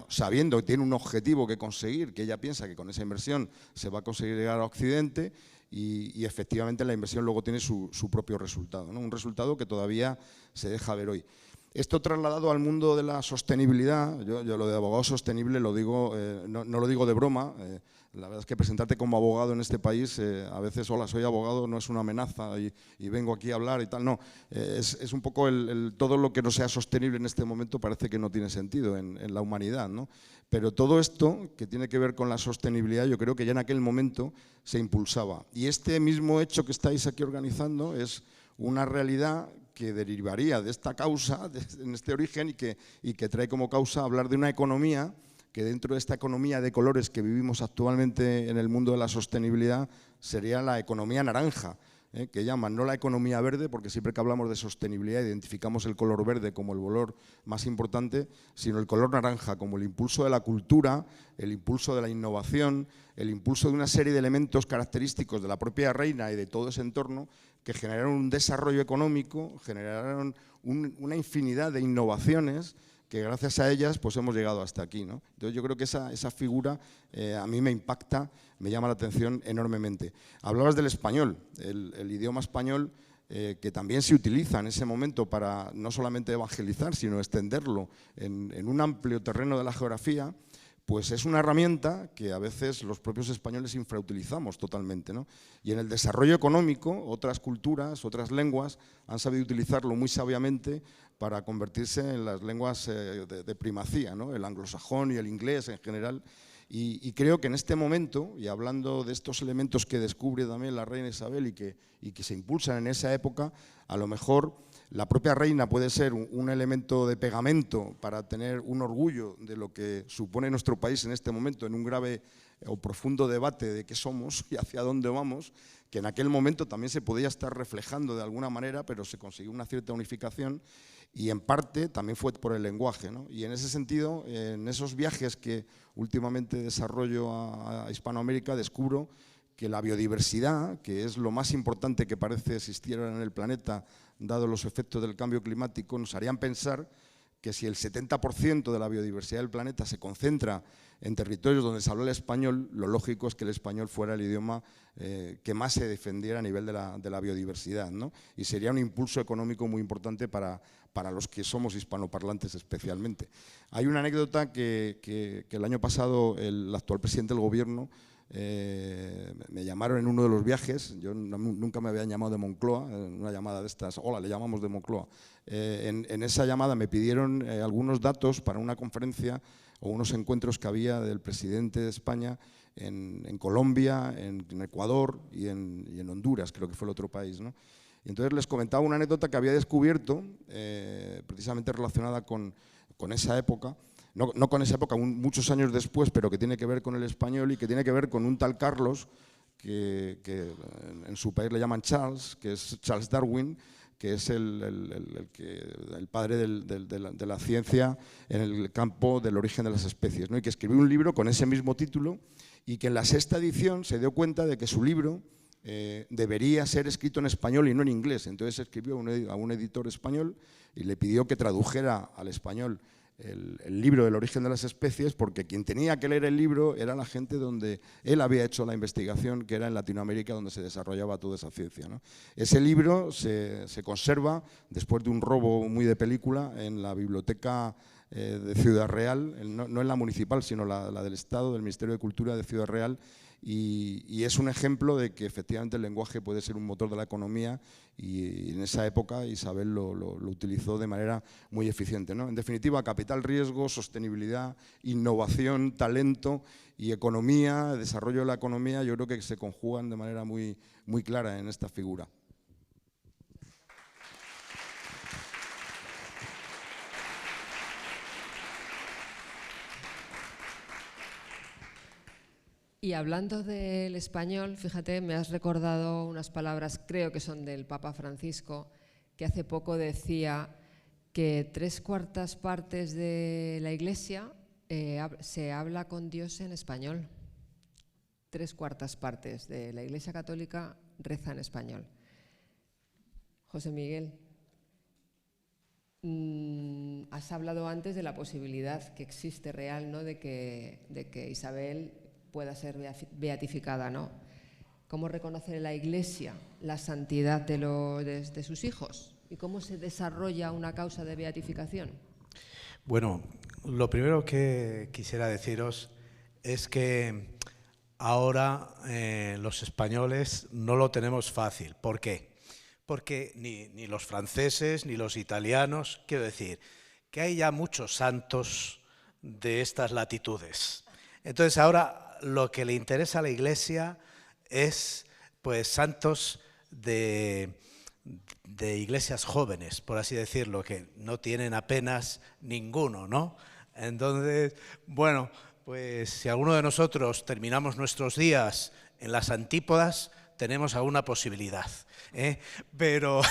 sabiendo que tiene un objetivo que conseguir, que ella piensa que con esa inversión se va a conseguir llegar a Occidente, y efectivamente la inversión luego tiene su propio resultado, ¿no? Un resultado que todavía se deja ver hoy. Esto trasladado al mundo de la sostenibilidad, yo lo de abogado sostenible lo digo, no lo digo de broma, la verdad es que presentarte como abogado en este país, a veces, hola, soy abogado, no es una amenaza y vengo aquí a hablar y tal, no, es un poco todo lo que no sea sostenible en este momento parece que no tiene sentido en la humanidad, ¿no? Pero todo esto que tiene que ver con la sostenibilidad, yo creo que ya en aquel momento se impulsaba. Y este mismo hecho que estáis aquí organizando es una realidad que derivaría de esta causa, en este origen, y que trae como causa hablar de una economía que dentro de esta economía de colores que vivimos actualmente en el mundo de la sostenibilidad sería la economía naranja, que llaman no la economía verde, porque siempre que hablamos de sostenibilidad identificamos el color verde como el valor más importante, sino el color naranja como el impulso de la cultura, el impulso de la innovación, el impulso de una serie de elementos característicos de la propia reina y de todo ese entorno que generaron un desarrollo económico, generaron una infinidad de innovaciones que gracias a ellas pues hemos llegado hasta aquí, ¿no? Entonces yo creo que esa figura a mí me impacta, me llama la atención enormemente. Hablabas del español, el idioma español que también se utiliza en ese momento para no solamente evangelizar, sino extenderlo en un amplio terreno de la geografía, pues es una herramienta que a veces los propios españoles infrautilizamos totalmente, ¿no? Y en el desarrollo económico, otras culturas, otras lenguas han sabido utilizarlo muy sabiamente para convertirse en las lenguas de primacía, ¿no? El anglosajón y el inglés en general. Y creo que en este momento, y hablando de estos elementos que descubre también la reina Isabel y que se impulsan en esa época, a lo mejor la propia reina puede ser un elemento de pegamento para tener un orgullo de lo que supone nuestro país en este momento, en un grave o profundo debate de qué somos y hacia dónde vamos, que en aquel momento también se podía estar reflejando de alguna manera, pero se consiguió una cierta unificación y en parte también fue por el lenguaje, ¿no? Y en ese sentido, en esos viajes que últimamente desarrollo a Hispanoamérica, descubro que la biodiversidad, que es lo más importante que parece existir en el planeta, dado los efectos del cambio climático, nos harían pensar que si el 70% de la biodiversidad del planeta se concentra en territorios donde se habla el español, lo lógico es que el español fuera el idioma que más se defendiera a nivel de la biodiversidad, ¿no? Y sería un impulso económico muy importante para los que somos hispanoparlantes especialmente. Hay una anécdota que el año pasado el actual presidente del gobierno me llamaron en uno de los viajes, yo nunca me habían llamado de Moncloa, en una llamada de estas, hola, le llamamos de Moncloa. En esa llamada me pidieron algunos datos para una conferencia o unos encuentros que había del presidente de España en Colombia, en Ecuador y en Honduras, creo que fue el otro país, ¿no? Y entonces les comentaba una anécdota que había descubierto, precisamente relacionada con esa época, no con esa época, muchos años después, pero que tiene que ver con el español y que tiene que ver con un tal Carlos, que en su país le llaman Charles, que es Charles Darwin, que es el padre de la ciencia en el campo del origen de las especies, ¿no? Y que escribió un libro con ese mismo título y que en la 6ª edición se dio cuenta de que su libro debería ser escrito en español y no en inglés. Entonces escribió a un editor español y le pidió que tradujera al español el libro del origen de las especies, porque quien tenía que leer el libro era la gente donde él había hecho la investigación, que era en Latinoamérica, donde se desarrollaba toda esa ciencia, ¿no? Ese libro se conserva, después de un robo muy de película, en la biblioteca de Ciudad Real, no en la municipal, sino la del Estado, del Ministerio de Cultura de Ciudad Real, y es un ejemplo de que efectivamente el lenguaje puede ser un motor de la economía y en esa época Isabel lo utilizó de manera muy eficiente, ¿no? En definitiva, capital riesgo, sostenibilidad, innovación, talento y economía, desarrollo de la economía, yo creo que se conjugan de manera muy, muy clara en esta figura. Y hablando del español, fíjate, me has recordado unas palabras, creo que son del Papa Francisco, que hace poco decía que 3/4 partes de la Iglesia se habla con Dios en español. 3/4 partes de la Iglesia Católica reza en español. José Miguel, has hablado antes de la posibilidad que existe real, ¿no?, de que Isabel pueda ser beatificada, ¿no? cómo reconoce la Iglesia la santidad de sus hijos y cómo se desarrolla una causa de beatificación. Bueno, lo primero que quisiera deciros es que ahora los españoles no lo tenemos fácil. ¿Por qué? Porque ni los franceses ni los italianos, quiero decir, que hay ya muchos santos de estas latitudes. Entonces ahora lo que le interesa a la Iglesia es pues santos de iglesias jóvenes, por así decirlo, que no tienen apenas ninguno, ¿no? Entonces, bueno, pues si alguno de nosotros terminamos nuestros días en las antípodas, tenemos alguna posibilidad, ¿eh? Pero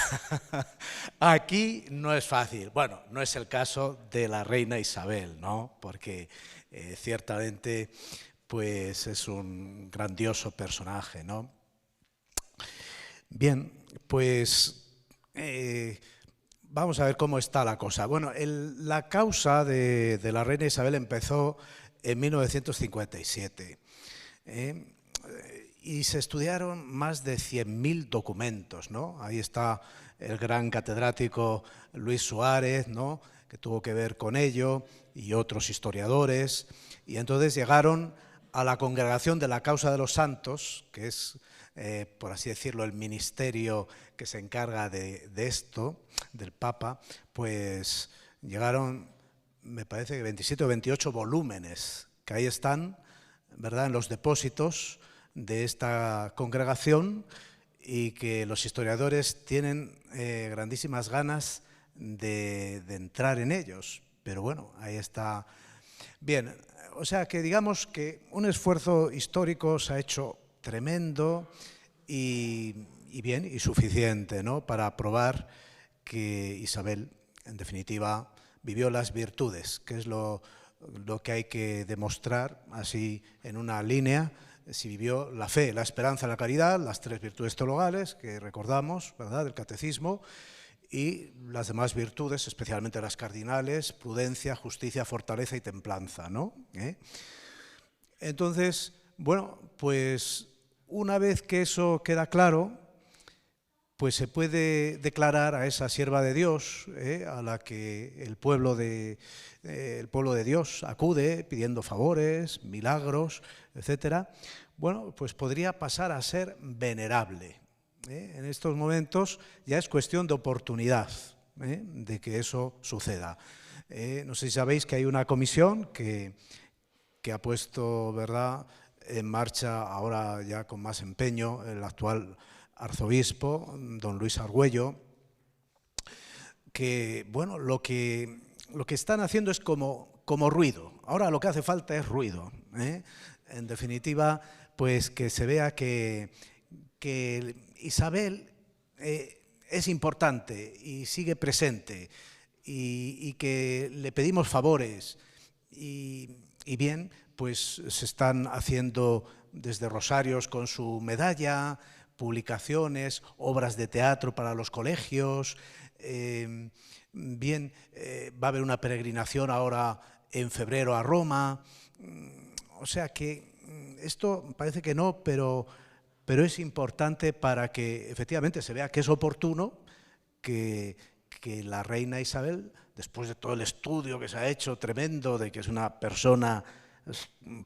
aquí no es fácil. Bueno, no es el caso de la reina Isabel, ¿no? Porque ciertamente pues es un grandioso personaje, ¿no? Bien, pues vamos a ver cómo está la cosa. Bueno, la causa de la reina Isabel empezó en 1957 y se estudiaron más de 100.000 documentos, ¿no? Ahí está el gran catedrático Luis Suárez, ¿no?, que tuvo que ver con ello, y otros historiadores, y entonces llegaron a la Congregación de la Causa de los Santos, que es, por así decirlo, el ministerio que se encarga de esto, del Papa, pues llegaron, me parece que 27 o 28 volúmenes, que ahí están, ¿verdad?, en los depósitos de esta congregación, y que los historiadores tienen grandísimas ganas de entrar en ellos. Pero bueno, ahí está. Bien, o sea que digamos que un esfuerzo histórico se ha hecho tremendo y bien y suficiente, ¿no?, para probar que Isabel, en definitiva, vivió las virtudes, que es lo que hay que demostrar así en una línea. Si vivió la fe, la esperanza, la caridad, las 3 virtudes teologales que recordamos, ¿verdad?, del catecismo, y las demás virtudes, especialmente las cardinales: prudencia, justicia, fortaleza y templanza, ¿no? Entonces, bueno, pues una vez que eso queda claro, pues se puede declarar a esa sierva de Dios, a la que el pueblo de Dios acude pidiendo favores, milagros, etcétera. Bueno, pues podría pasar a ser venerable. En estos momentos ya es cuestión de oportunidad, de que eso suceda. No sé si sabéis que hay una comisión que ha puesto, ¿verdad?, en marcha ahora ya con más empeño el actual arzobispo, don Luis Argüello, que bueno, lo que están haciendo es como ruido. Ahora lo que hace falta es ruido, En definitiva, pues que se vea que Isabel es importante y sigue presente, y que le pedimos favores, y bien, pues se están haciendo desde rosarios con su medalla, publicaciones, obras de teatro para los colegios. Bien, va a haber una peregrinación ahora en febrero a Roma. O sea que esto parece que no, pero es importante para que efectivamente se vea que es oportuno que la reina Isabel, después de todo el estudio que se ha hecho tremendo de que es una persona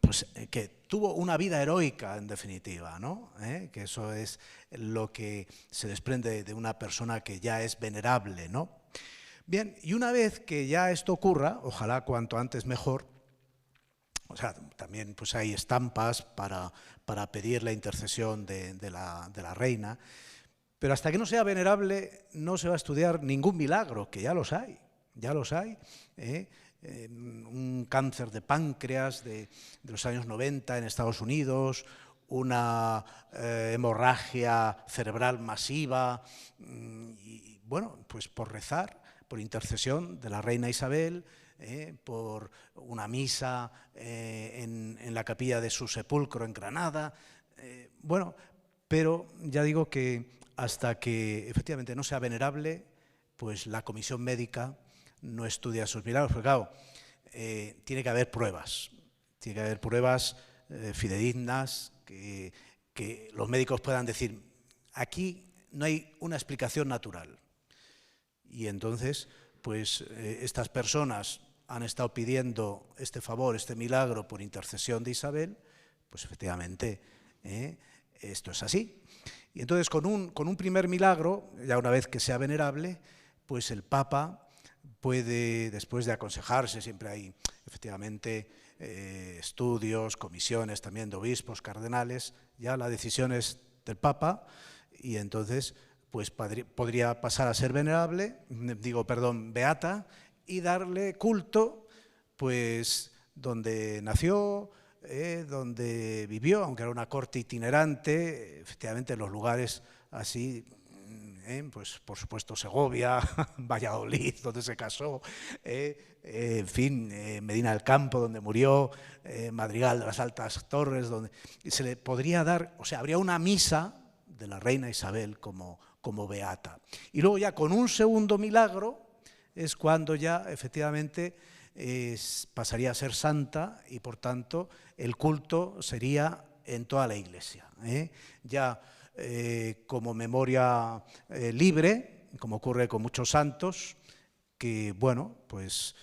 pues, que tuvo una vida heroica, en definitiva, ¿no? Que eso es lo que se desprende de una persona que ya es venerable, ¿no? Bien, y una vez que ya esto ocurra, ojalá cuanto antes mejor, o sea, también pues hay estampas para pedir la intercesión de la reina, pero hasta que no sea venerable no se va a estudiar ningún milagro, que ya los hay, un cáncer de páncreas de los años 90 en Estados Unidos, una hemorragia cerebral masiva, y bueno, pues por rezar, por intercesión de la reina Isabel, por una misa en la capilla de su sepulcro en Granada, bueno, pero ya digo que hasta que efectivamente no sea venerable, pues la comisión médica no estudia sus milagros, porque claro, tiene que haber pruebas fidedignas que que los médicos puedan decir, aquí no hay una explicación natural. Y entonces, pues estas personas han estado pidiendo este favor, este milagro por intercesión de Isabel, pues efectivamente esto es así. Y entonces con un primer milagro, ya una vez que sea venerable, pues el Papa puede, después de aconsejarse, siempre hay efectivamente estudios, comisiones también de obispos, cardenales, ya la decisión es del Papa y entonces pues podría pasar a ser venerable, beata, y darle culto pues donde nació, donde vivió, aunque era una corte itinerante, efectivamente en los lugares así, pues por supuesto Segovia, Valladolid, donde se casó, en fin, Medina del Campo, donde murió, Madrigal de las Altas Torres, donde se le podría dar, o sea, habría una misa de la reina Isabel como beata. Y luego ya con un segundo milagro es cuando ya efectivamente pasaría a ser santa y por tanto el culto sería en toda la Iglesia. Ya como memoria libre, como ocurre con muchos santos, que bueno, pues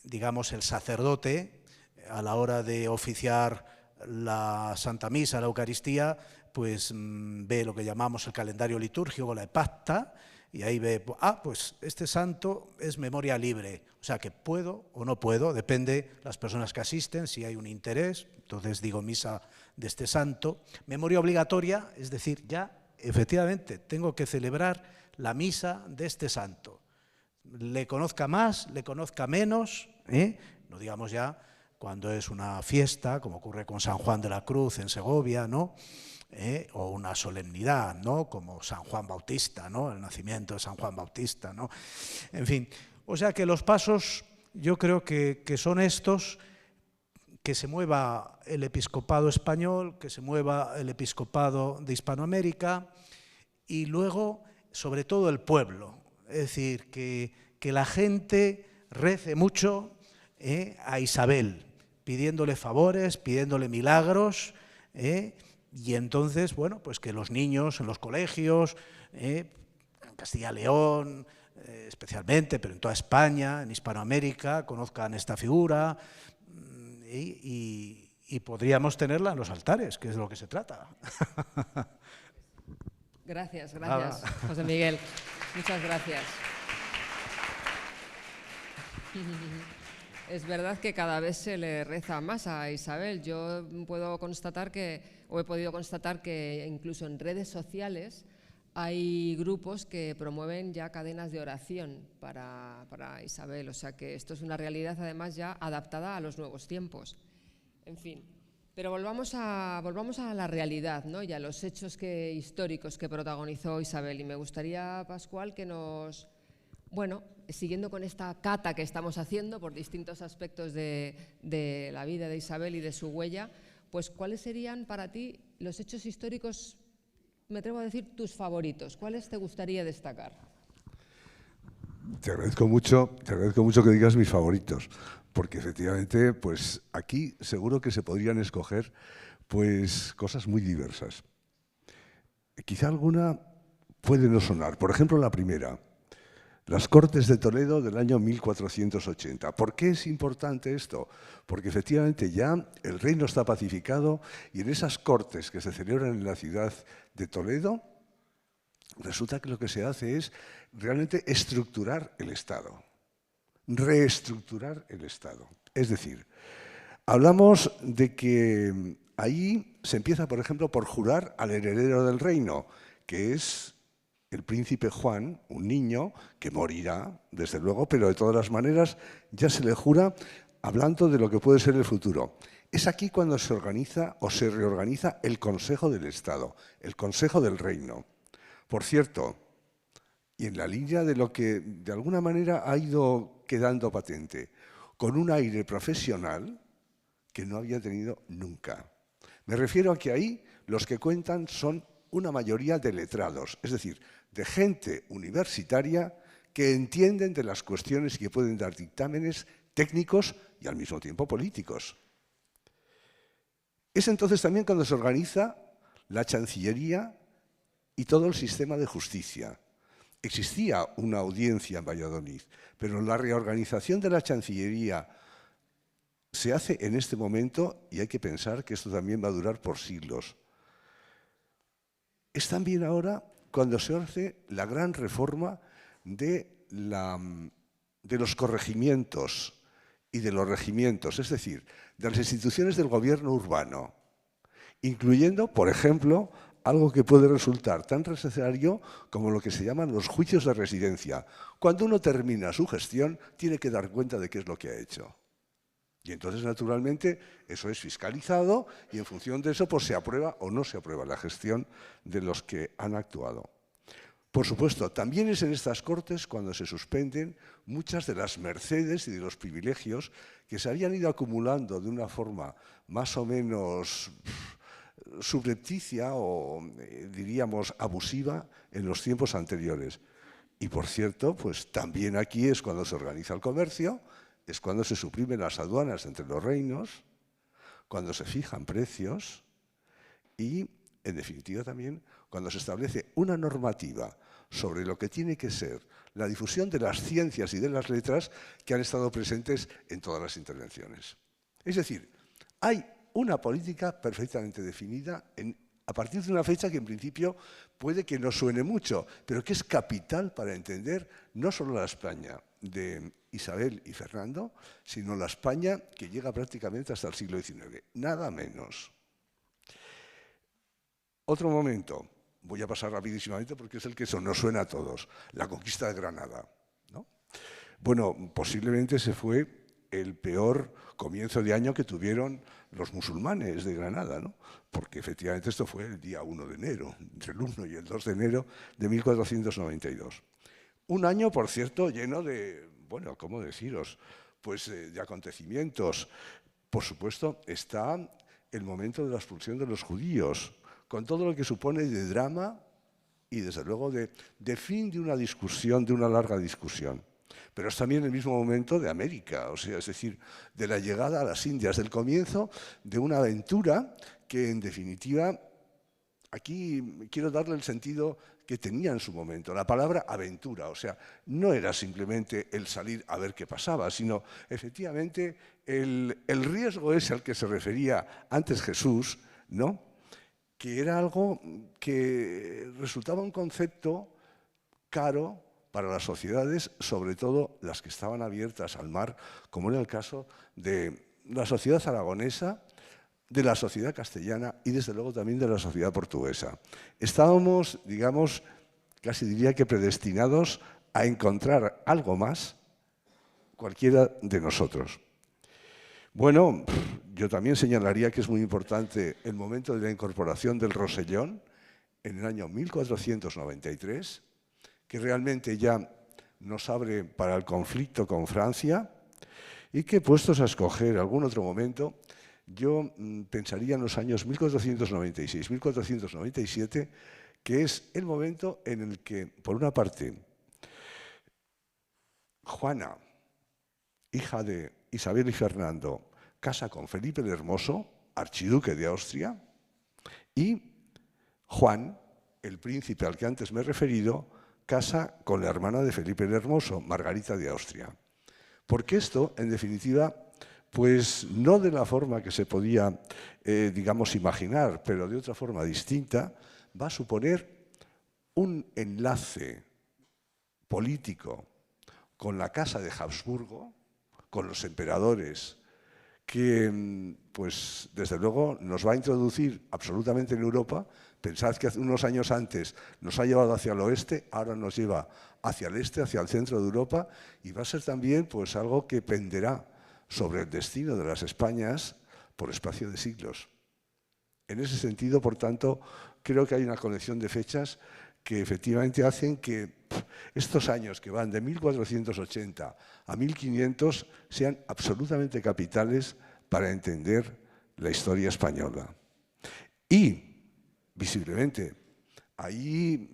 digamos el sacerdote a la hora de oficiar la Santa Misa, la Eucaristía, pues ve lo que llamamos el calendario litúrgico, la epacta, y ahí ve, pues este santo es memoria libre, o sea que puedo o no puedo, depende las personas que asisten, si hay un interés, entonces digo misa de este santo. Memoria obligatoria, es decir, ya efectivamente tengo que celebrar la misa de este santo. Le conozca más, le conozca menos, no digamos ya cuando es una fiesta, como ocurre con San Juan de la Cruz en Segovia, ¿no? O una solemnidad, ¿no? Como San Juan Bautista, ¿no? El nacimiento de San Juan Bautista, ¿no? En fin, o sea que los pasos yo creo que son estos, que se mueva el episcopado español, que se mueva el episcopado de Hispanoamérica y luego, sobre todo, el pueblo. Es decir, que la gente rece mucho a Isabel, pidiéndole favores, pidiéndole milagros, y entonces, bueno, pues que los niños en los colegios, en Castilla y León especialmente, pero en toda España, en Hispanoamérica, conozcan esta figura y podríamos tenerla en los altares, que es de lo que se trata. Gracias, José Miguel. Muchas gracias. Es verdad que cada vez se le reza más a Isabel. Yo he podido constatar que incluso en redes sociales hay grupos que promueven ya cadenas de oración para Isabel. O sea que esto es una realidad además ya adaptada a los nuevos tiempos. En fin, pero volvamos a la realidad, ¿no? Y a los hechos históricos que protagonizó Isabel. Y me gustaría, Pascual, que nos... Bueno, siguiendo con esta cata que estamos haciendo por distintos aspectos de la vida de Isabel y de su huella, pues ¿cuáles serían para ti los hechos históricos, me atrevo a decir, tus favoritos? ¿Cuáles te gustaría destacar? Te agradezco mucho que digas mis favoritos, porque efectivamente, pues aquí seguro que se podrían escoger pues cosas muy diversas. Quizá alguna puede no sonar. Por ejemplo, la primera. Las Cortes de Toledo del año 1480. ¿Por qué es importante esto? Porque efectivamente ya el reino está pacificado y en esas cortes que se celebran en la ciudad de Toledo, resulta que lo que se hace es realmente estructurar el Estado, reestructurar el Estado. Es decir, hablamos de que ahí se empieza, por ejemplo, por jurar al heredero del reino, que es el príncipe Juan, un niño que morirá, desde luego, pero de todas las maneras ya se le jura hablando de lo que puede ser el futuro. Es aquí cuando se organiza o se reorganiza el Consejo del Estado, el Consejo del Reino. Por cierto, y en la línea de lo que de alguna manera ha ido quedando patente, con un aire profesional que no había tenido nunca. Me refiero a que ahí los que cuentan son una mayoría de letrados, es decir, de gente universitaria que entienden de las cuestiones y que pueden dar dictámenes técnicos y al mismo tiempo políticos. Es entonces también cuando se organiza la Chancillería y todo el sistema de justicia. Existía una audiencia en Valladolid, pero la reorganización de la Chancillería se hace en este momento y hay que pensar que esto también va a durar por siglos. Es también ahora cuando se hace la gran reforma de los corregimientos y de los regimientos, es decir, de las instituciones del gobierno urbano, incluyendo, por ejemplo, algo que puede resultar tan necesario como lo que se llaman los juicios de residencia. Cuando uno termina su gestión, tiene que dar cuenta de qué es lo que ha hecho. Y entonces, naturalmente, eso es fiscalizado y en función de eso pues, se aprueba o no se aprueba la gestión de los que han actuado. Por supuesto, también es en estas Cortes cuando se suspenden muchas de las mercedes y de los privilegios que se habían ido acumulando de una forma más o menos subrepticia o, diríamos, abusiva en los tiempos anteriores. Y, por cierto, pues también aquí es cuando se organiza el comercio, es cuando se suprimen las aduanas entre los reinos, cuando se fijan precios y, en definitiva, también cuando se establece una normativa sobre lo que tiene que ser la difusión de las ciencias y de las letras que han estado presentes en todas las intervenciones. Es decir, hay una política perfectamente definida a partir de una fecha que en principio puede que no suene mucho, pero que es capital para entender no solo la España de Isabel y Fernando, sino la España que llega prácticamente hasta el siglo XIX, nada menos. Otro momento, voy a pasar rapidísimamente porque es el que nos suena a todos, la conquista de Granada, ¿no? Bueno, posiblemente ese fue el peor comienzo de año que tuvieron los musulmanes de Granada, ¿no? Porque efectivamente esto fue el día 1 de enero, entre el 1 y el 2 de enero de 1492. Un año, por cierto, lleno de, bueno, ¿cómo deciros? Pues de acontecimientos. Por supuesto, está el momento de la expulsión de los judíos, con todo lo que supone de drama y, desde luego, de fin de una discusión, de una larga discusión. Pero es también el mismo momento de América, o sea, es decir, de la llegada a las Indias, del comienzo de una aventura que, en definitiva, aquí quiero darle el sentido que tenía en su momento, la palabra aventura, o sea, no era simplemente el salir a ver qué pasaba, sino efectivamente el riesgo ese al que se refería antes Jesús, ¿no? Que era algo que resultaba un concepto caro para las sociedades, sobre todo las que estaban abiertas al mar, como era el caso de la sociedad aragonesa, de la sociedad castellana y, desde luego, también de la sociedad portuguesa. Estábamos, digamos, casi diría que predestinados a encontrar algo más cualquiera de nosotros. Bueno, yo también señalaría que es muy importante el momento de la incorporación del Rosellón en el año 1493, que realmente ya nos abre para el conflicto con Francia y que, puestos a escoger algún otro momento, yo pensaría en los años 1496-1497, que es el momento en el que, por una parte, Juana, hija de Isabel y Fernando, casa con Felipe el Hermoso, archiduque de Austria, y Juan, el príncipe al que antes me he referido, casa con la hermana de Felipe el Hermoso, Margarita de Austria. Porque esto, en definitiva, pues no de la forma que se podía, digamos, imaginar, pero de otra forma distinta, va a suponer un enlace político con la Casa de Habsburgo, con los emperadores, que, pues, desde luego, nos va a introducir absolutamente en Europa. Pensad que hace unos años antes nos ha llevado hacia el oeste, ahora nos lleva hacia el este, hacia el centro de Europa, y va a ser también pues, algo que penderá sobre el destino de las Españas por espacio de siglos. En ese sentido, por tanto, creo que hay una conexión de fechas que efectivamente hacen que estos años que van de 1480 a 1500 sean absolutamente capitales para entender la historia española. Y, visiblemente, ahí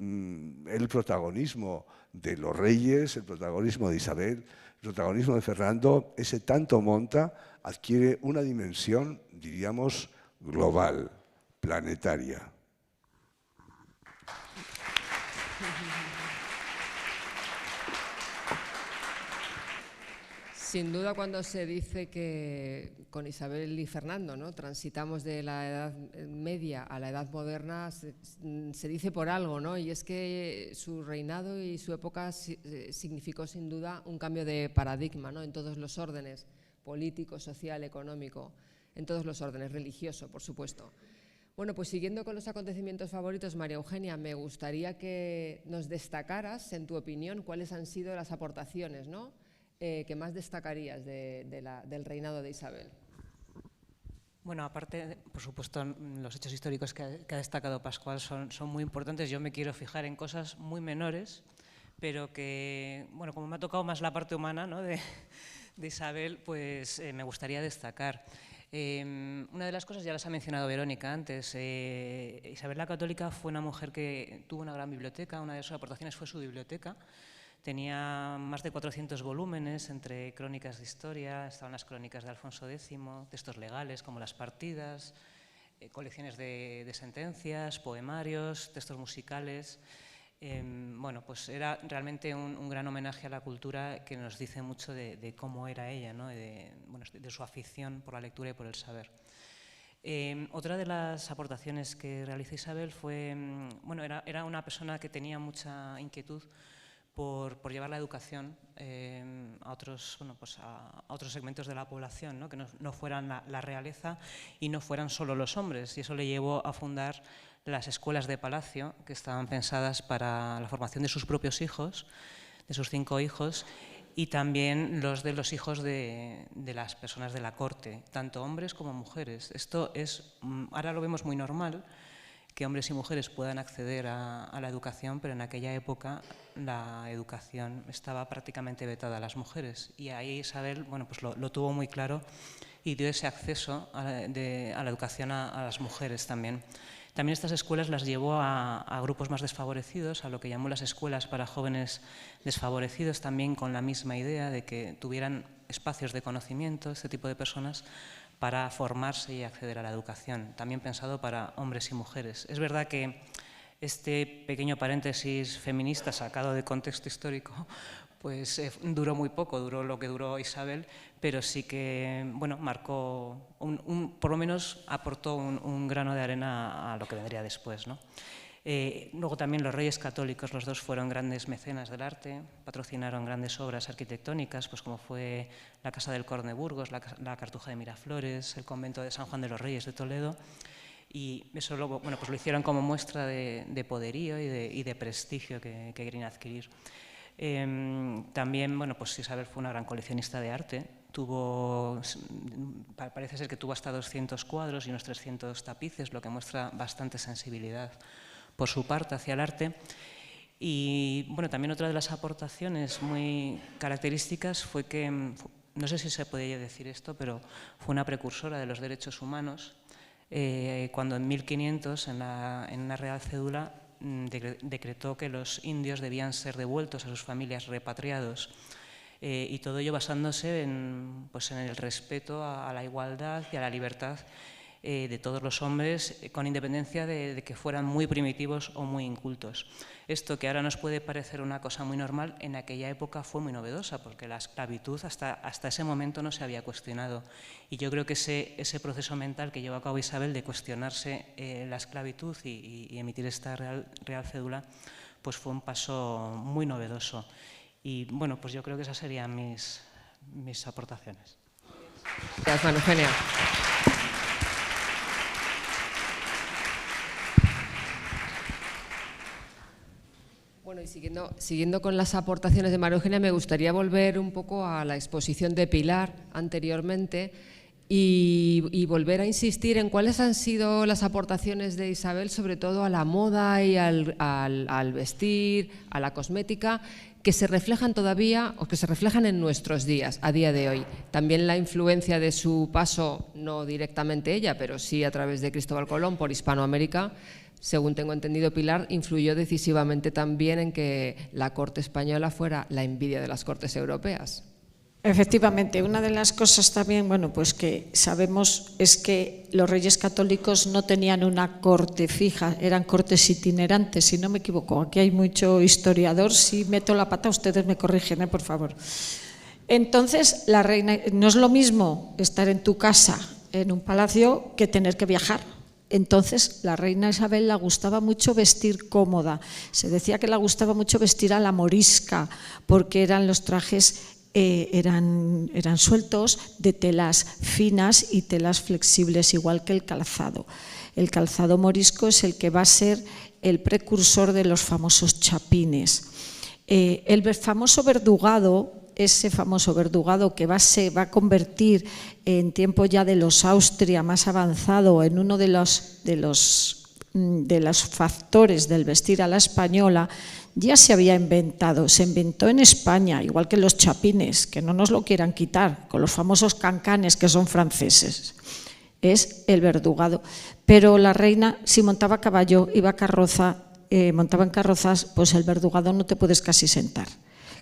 el protagonismo de los reyes, el protagonismo de Isabel, el protagonismo de Fernando, ese tanto monta, adquiere una dimensión, diríamos, global, planetaria. Sin duda, cuando se dice que con Isabel y Fernando, ¿no?, transitamos de la Edad Media a la Edad Moderna, se dice por algo, ¿no? Y es que su reinado y su época significó sin duda un cambio de paradigma, ¿no?, en todos los órdenes, político, social, económico, en todos los órdenes, religioso, por supuesto. Bueno, pues siguiendo con los acontecimientos favoritos, María Eugenia, me gustaría que nos destacaras, en tu opinión, cuáles han sido las aportaciones, ¿no?, que más destacarías del reinado de Isabel. Bueno, aparte, por supuesto, los hechos históricos que ha destacado Pascual son muy importantes. Yo me quiero fijar en cosas muy menores, pero que, bueno, como me ha tocado más la parte humana, ¿no?, de Isabel, pues me gustaría destacar. Una de las cosas ya las ha mencionado Verónica antes. Isabel la Católica fue una mujer que tuvo una gran biblioteca. Una de sus aportaciones fue su biblioteca. Tenía más de 400 volúmenes entre crónicas de historia, estaban las crónicas de Alfonso X, textos legales como las partidas, colecciones de sentencias, poemarios, textos musicales. Bueno, pues era realmente un gran homenaje a la cultura que nos dice mucho de cómo era ella, ¿no?, de su afición por la lectura y por el saber. Otra de las aportaciones que realiza Isabel fue, bueno, era una persona que tenía mucha inquietud por llevar la educación a otros segmentos de la población, ¿no?, que no fueran la realeza y no fueran solo los hombres, y eso le llevó a fundar las escuelas de palacio, que estaban pensadas para la formación de sus propios hijos, de sus 5 hijos, y también los de los hijos de las personas de la corte, tanto hombres como mujeres. Esto es, ahora lo vemos muy normal, que hombres y mujeres puedan acceder a la educación, pero en aquella época la educación estaba prácticamente vetada a las mujeres, y ahí Isabel, bueno, pues lo tuvo muy claro y dio ese acceso a la educación a las mujeres también. También estas escuelas las llevó a grupos más desfavorecidos, a lo que llamó las escuelas para jóvenes desfavorecidos, también con la misma idea de que tuvieran espacios de conocimiento, este tipo de personas, para formarse y acceder a la educación, también pensado para hombres y mujeres. Es verdad que este pequeño paréntesis feminista sacado de contexto histórico pues duró muy poco, duró lo que duró Isabel, pero sí que, bueno, marcó, por lo menos aportó un grano de arena a lo que vendría después, ¿no? Luego también los reyes católicos, los dos fueron grandes mecenas del arte, patrocinaron grandes obras arquitectónicas, pues como fue la Casa del Cor de Burgos, la Cartuja de Miraflores, el convento de San Juan de los Reyes de Toledo, y eso luego, bueno, pues lo hicieron como muestra de poderío y de prestigio que querían adquirir. También, bueno, pues Isabel fue una gran coleccionista de arte. Parece ser que tuvo hasta 200 cuadros y unos 300 tapices, lo que muestra bastante sensibilidad por su parte hacia el arte. Y bueno, también otra de las aportaciones muy características fue que, no sé si se podía decir esto, pero fue una precursora de los derechos humanos, cuando en 1500, en una Real Cédula, decretó que los indios debían ser devueltos a sus familias, repatriados, y todo ello basándose en el respeto a la igualdad y a la libertad de todos los hombres, con independencia de que fueran muy primitivos o muy incultos. Esto, que ahora nos puede parecer una cosa muy normal, en aquella época fue muy novedosa, porque la esclavitud hasta ese momento no se había cuestionado. Y yo creo que ese proceso mental que llevó a cabo Isabel de cuestionarse la esclavitud y emitir esta real cédula, pues fue un paso muy novedoso. Y bueno, pues yo creo que esas serían mis aportaciones. Gracias, María Eugenia. Bueno, y siguiendo con las aportaciones de María Eugenia, me gustaría volver un poco a la exposición de Pilar anteriormente y volver a insistir en cuáles han sido las aportaciones de Isabel, sobre todo a la moda y al vestir, a la cosmética, que se reflejan todavía o que se reflejan en nuestros días, a día de hoy. También la influencia de su paso, no directamente ella, pero sí a través de Cristóbal Colón por Hispanoamérica. Según tengo entendido, Pilar influyó decisivamente también en que la corte española fuera la envidia de las cortes europeas. Efectivamente, una de las cosas también, bueno, pues que sabemos es que los reyes católicos no tenían una corte fija, eran cortes itinerantes, si no me equivoco. Aquí hay mucho historiador, si meto la pata ustedes me corrigen, por favor. Entonces, la reina, no es lo mismo estar en tu casa, en un palacio, que tener que viajar. Entonces, la reina Isabel le gustaba mucho vestir cómoda. Se decía que le gustaba mucho vestir a la morisca, porque eran los trajes eran sueltos, de telas finas y telas flexibles, igual que el calzado. El calzado morisco es el que va a ser el precursor de los famosos chapines. El famoso verdugado, ese famoso verdugado que va a convertir en tiempo ya de los Austria más avanzado en uno de los factores del vestir a la española, ya se había inventado, se inventó en España, igual que los chapines, que no nos lo quieran quitar, con los famosos cancanes que son franceses. Es el verdugado. Pero la reina, si montaba a caballo, montaba en carrozas, pues el verdugado no te puedes casi sentar.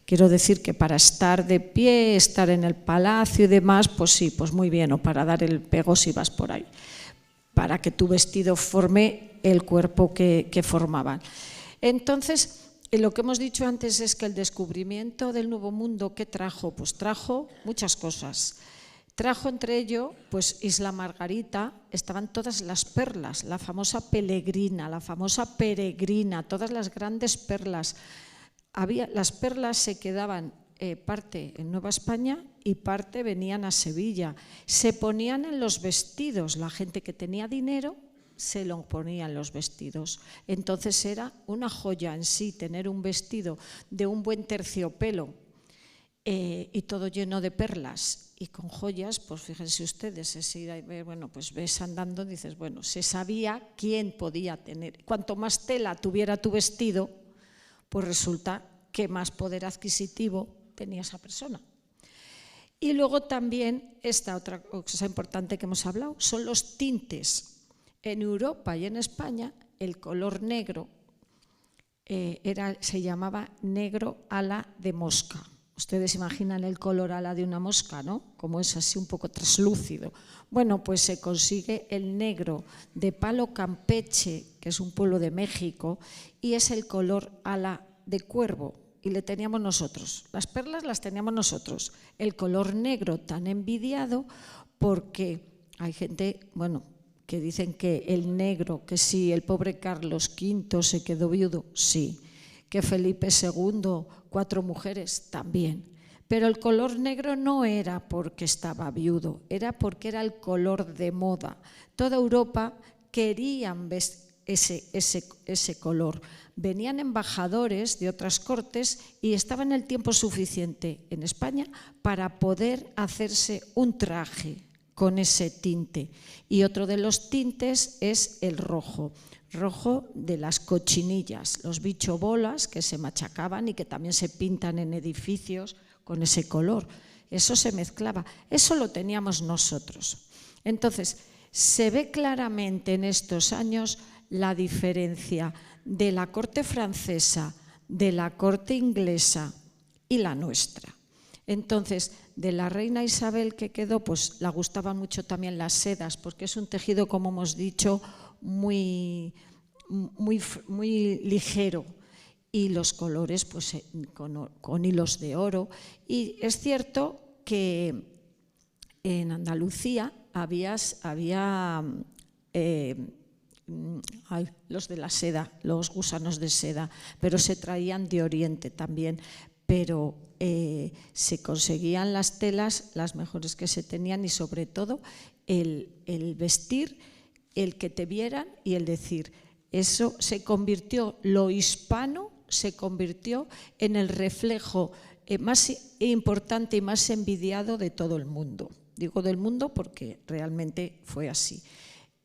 Quiero decir que para estar de pie, estar en el palacio y demás, pues sí, pues muy bien, o para dar el pego si vas por ahí, para que tu vestido forme el cuerpo que formaban. Entonces, lo que hemos dicho antes es que el descubrimiento del Nuevo Mundo, ¿qué trajo? Pues trajo muchas cosas. Trajo entre ello, pues Isla Margarita, estaban todas las perlas, la famosa peregrina, todas las grandes perlas. Las perlas se quedaban parte en Nueva España y parte venían a Sevilla. Se ponían en los vestidos, la gente que tenía dinero se lo ponía en los vestidos. Entonces era una joya en sí tener un vestido de un buen terciopelo y todo lleno de perlas y con joyas. Pues fíjense ustedes, bueno, pues ves andando, dices, bueno, se sabía quién podía tener. Cuanto más tela tuviera tu vestido, pues resulta que más poder adquisitivo tenía esa persona. Y luego también esta otra cosa importante que hemos hablado son los tintes. En Europa y en España el color negro se llamaba negro ala de mosca. Ustedes imaginan el color ala de una mosca, ¿no? Como es así un poco traslúcido. Bueno, pues se consigue el negro de Palo Campeche, que es un pueblo de México, y es el color ala de cuervo, y le teníamos nosotros. Las perlas las teníamos nosotros. El color negro tan envidiado porque hay gente, bueno, que dicen que el negro, que sí, el pobre Carlos V se quedó viudo, sí, que Felipe II, 4 mujeres, también. Pero el color negro no era porque estaba viudo, era porque era el color de moda. Toda Europa querían ver ese color. Venían embajadores de otras cortes y estaban el tiempo suficiente en España para poder hacerse un traje con ese tinte. Y otro de los tintes es el rojo de las cochinillas, los bichobolas que se machacaban y que también se pintan en edificios con ese color. Eso se mezclaba, eso lo teníamos nosotros. Entonces, se ve claramente en estos años la diferencia de la corte francesa, de la corte inglesa y la nuestra. Entonces, de la reina Isabel que quedó, pues le gustaban mucho también las sedas, porque es un tejido, como hemos dicho, muy ligero. Y los colores, pues con hilos de oro. Y es cierto que en Andalucía había los de la seda, los gusanos de seda, pero se traían de Oriente también. Pero se conseguían las telas, las mejores que se tenían, y sobre todo el vestir, el que te vieran y el decir. Eso se convirtió, lo hispano se convirtió en el reflejo más importante y más envidiado de todo el mundo. Digo del mundo porque realmente fue así.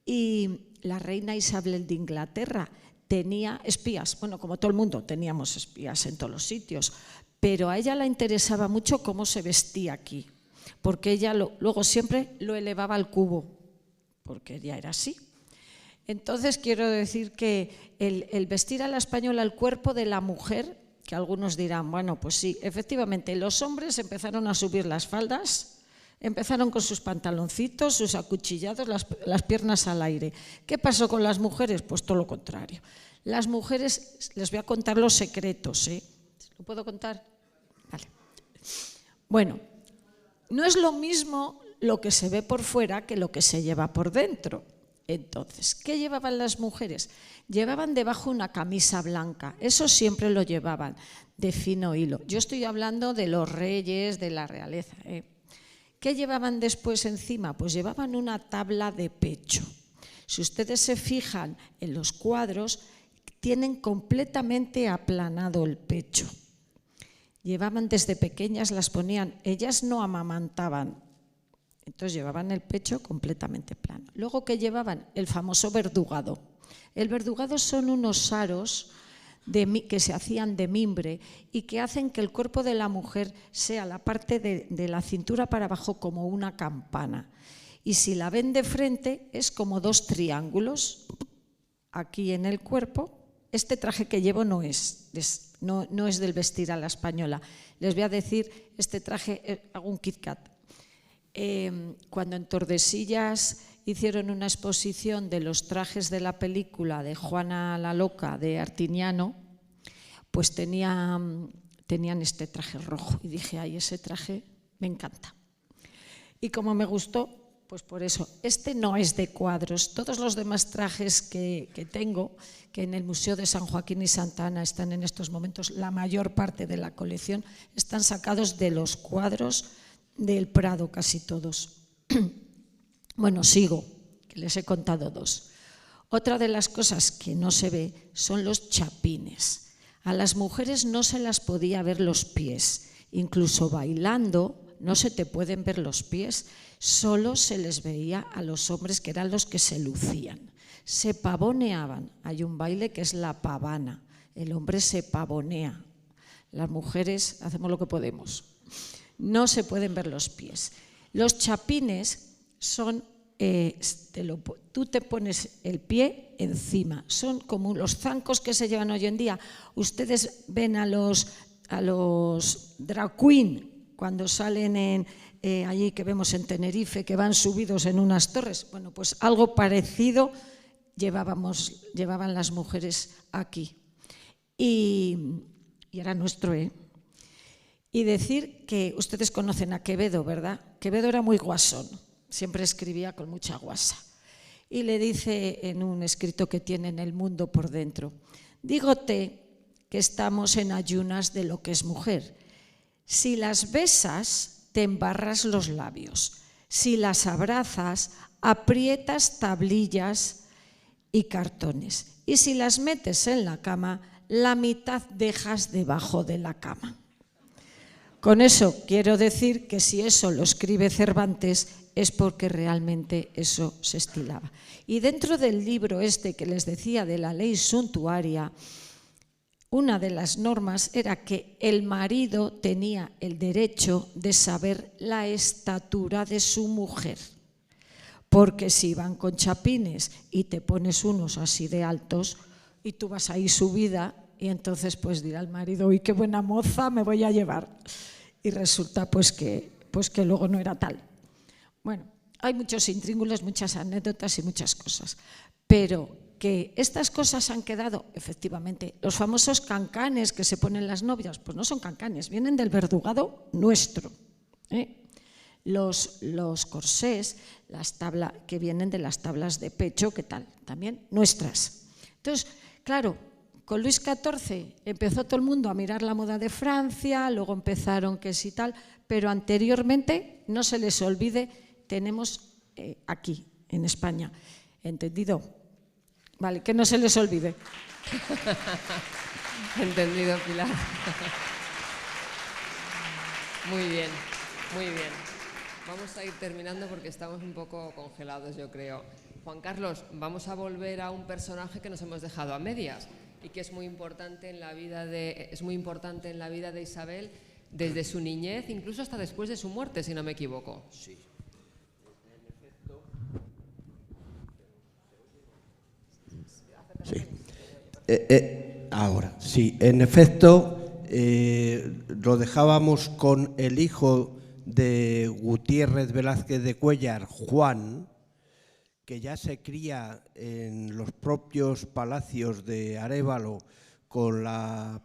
Y la reina Isabel de Inglaterra tenía espías, bueno, como todo el mundo teníamos espías en todos los sitios, pero a ella le interesaba mucho cómo se vestía aquí, porque ella luego siempre lo elevaba al cubo, porque ella era así. Entonces quiero decir que el vestir a la española el cuerpo de la mujer que algunos dirán, bueno, pues sí, efectivamente, los hombres empezaron a subir las faldas, empezaron con sus pantaloncitos, sus acuchillados, las piernas al aire. ¿Qué pasó con las mujeres? Pues todo lo contrario. Las mujeres, les voy a contar los secretos, ¿eh? ¿Lo puedo contar? Vale. Bueno, no es lo mismo lo que se ve por fuera que lo que se lleva por dentro. Entonces, ¿qué llevaban las mujeres? Llevaban debajo una camisa blanca, eso siempre lo llevaban, de fino hilo. Yo estoy hablando de los reyes, de la realeza. ¿Qué llevaban después encima? Pues llevaban una tabla de pecho. Si ustedes se fijan en los cuadros, tienen completamente aplanado el pecho. Llevaban desde pequeñas, las ponían, ellas no amamantaban, entonces llevaban el pecho completamente plano. Luego, ¿qué llevaban? El famoso verdugado. El verdugado son unos aros que se hacían de mimbre y que hacen que el cuerpo de la mujer sea la parte de la cintura para abajo como una campana. Y si la ven de frente es como dos triángulos aquí en el cuerpo. Este traje que llevo no es del vestir a la española. Les voy a decir, este traje, hago un Kit Kat. Cuando en Tordesillas hicieron una exposición de los trajes de la película de Juana la Loca de Artiniano, pues tenían este traje rojo y dije, ay, ese traje me encanta. Y como me gustó, pues por eso, este no es de cuadros. Todos los demás trajes que tengo, que en el Museo de San Joaquín y Santa Ana están en estos momentos, la mayor parte de la colección, están sacados de los cuadros del Prado, casi todos. Bueno, sigo, que les he contado dos. Otra de las cosas que no se ve son los chapines. A las mujeres no se las podía ver los pies, incluso bailando no se te pueden ver los pies, solo se les veía a los hombres, que eran los que se lucían. Se pavoneaban, hay un baile que es la pavana, el hombre se pavonea, las mujeres hacemos lo que podemos. No se pueden ver los pies. Los chapines son, tú te pones el pie encima, son como los zancos que se llevan hoy en día. Ustedes ven a los drag queen cuando salen allí que vemos en Tenerife, que van subidos en unas torres. Bueno, pues algo parecido llevaban las mujeres aquí. Y era nuestro, Y decir que ustedes conocen a Quevedo, ¿verdad? Quevedo era muy guasón, siempre escribía con mucha guasa. Y le dice en un escrito que tiene en El Mundo por Dentro, dígote que estamos en ayunas de lo que es mujer. Si las besas, te embarras los labios. Si las abrazas, aprietas tablillas y cartones. Y si las metes en la cama, la mitad dejas debajo de la cama. Con eso quiero decir que si eso lo escribe Cervantes es porque realmente eso se estilaba. Y dentro del libro este que les decía de la ley suntuaria, una de las normas era que el marido tenía el derecho de saber la estatura de su mujer. Porque si van con chapines y te pones unos así de altos y tú vas ahí subida y entonces pues dirá el marido, uy, qué buena moza me voy a llevar. Y resulta pues que luego no era tal. Bueno, hay muchos intríngulos, muchas anécdotas y muchas cosas, pero que estas cosas han quedado, efectivamente, los famosos cancanes que se ponen las novias, pues no son cancanes, vienen del verdugado nuestro. Los corsés, que vienen de las tablas de pecho, ¿qué tal? También nuestras. Entonces, claro, con Luis XIV empezó todo el mundo a mirar la moda de Francia, luego empezaron que sí tal, pero anteriormente, no se les olvide, tenemos aquí, en España, ¿entendido? Vale, que no se les olvide. Entendido, Pilar. Muy bien, muy bien. Vamos a ir terminando porque estamos un poco congelados, yo creo. Juan Carlos, vamos a volver a un personaje que nos hemos dejado a medias y que es muy importante en la vida de Isabel desde su niñez, incluso hasta después de su muerte, si no me equivoco. Sí. Sí. Ahora, sí, en efecto, lo dejábamos con el hijo de Gutiérrez Velázquez de Cuéllar, Juan, que ya se cría en los propios palacios de Arévalo con la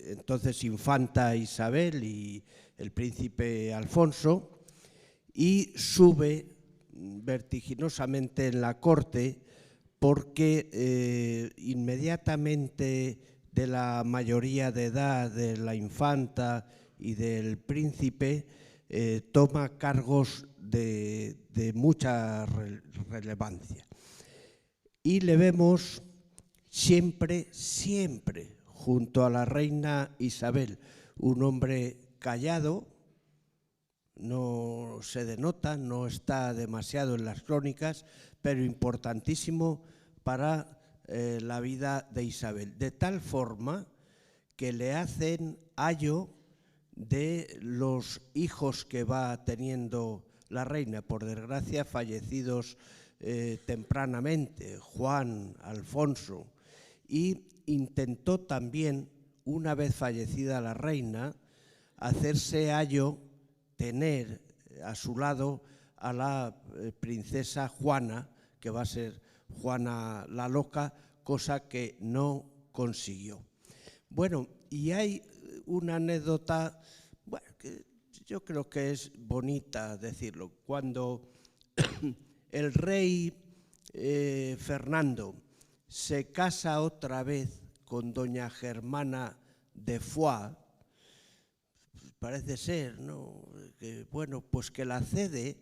entonces infanta Isabel y el príncipe Alfonso, y sube vertiginosamente en la corte porque inmediatamente de la mayoría de edad de la infanta y del príncipe toma cargos de mucha relevancia. Y le vemos siempre junto a la reina Isabel, un hombre callado, no se denota, no está demasiado en las crónicas, pero importantísimo para la vida de Isabel, de tal forma que le hacen ayo de los hijos que va teniendo la reina, por desgracia fallecidos tempranamente, Juan, Alfonso, y intentó también, una vez fallecida la reina, hacerse ayo, tener a su lado a la princesa Juana, que va a ser Juana la Loca, cosa que no consiguió. Bueno, y hay una anécdota, bueno, que yo creo que es bonita decirlo. Cuando el rey Fernando se casa otra vez con doña Germana de Foix, parece ser, ¿no?, que, bueno, pues que la cede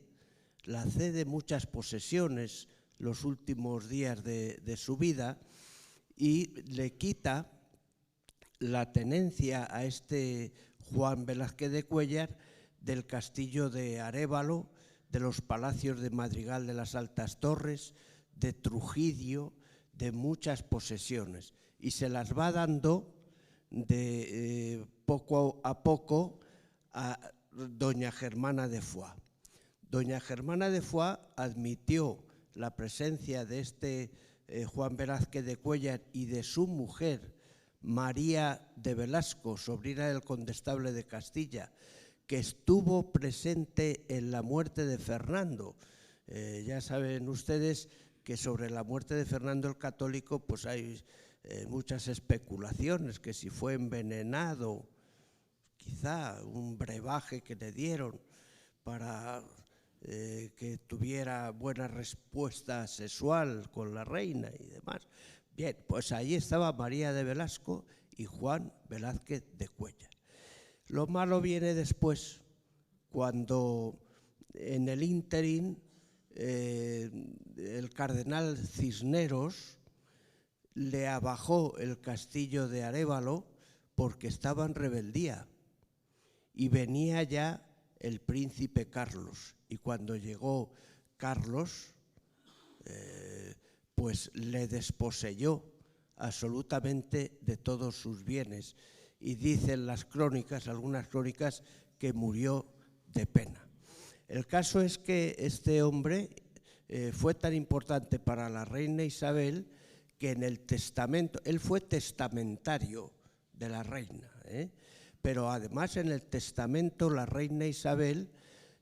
muchas posesiones los últimos días de su vida y le quita la tenencia a este Juan Velázquez de Cuéllar del castillo de Arévalo, de los palacios de Madrigal de las Altas Torres, de Trujillo, de muchas posesiones, y se las va dando de poco a poco a doña Germana de Foix. Doña Germana de Foix admitió la presencia de este Juan Velázquez de Cuéllar y de su mujer María de Velasco, sobrina del condestable de Castilla, que estuvo presente en la muerte de Fernando. Ya saben ustedes que sobre la muerte de Fernando el Católico pues hay muchas especulaciones, que si fue envenenado, quizá un brebaje que le dieron para que tuviera buena respuesta sexual con la reina y demás. Bien, pues ahí estaba María de Velasco y Juan Velázquez de Cuéllar. Lo malo viene después, cuando en el ínterin el cardenal Cisneros le abajó el castillo de Arévalo porque estaba en rebeldía y venía ya el príncipe Carlos, y cuando llegó Carlos pues le desposeyó absolutamente de todos sus bienes, y dicen las crónicas, algunas crónicas, que murió de pena. El caso es que este hombre fue tan importante para la reina Isabel que en el testamento, él fue testamentario de la reina, pero además en el testamento la reina Isabel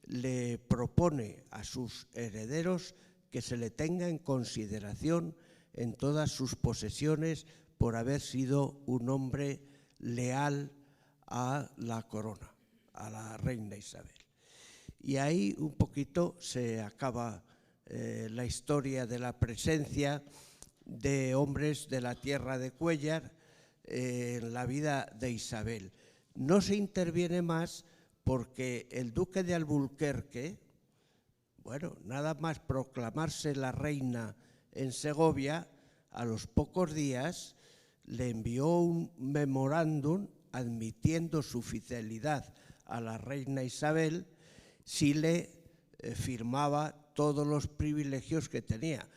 le propone a sus herederos que se le tenga en consideración en todas sus posesiones por haber sido un hombre leal a la corona, a la reina Isabel. Y ahí un poquito se acaba la historia de la presencia de hombres de la tierra de Cuéllar en la vida de Isabel. No se interviene más porque el duque de Alburquerque, bueno, nada más proclamarse la reina en Segovia, a los pocos días le envió un memorándum admitiendo su fidelidad a la reina Isabel si le firmaba todos los privilegios que tenía.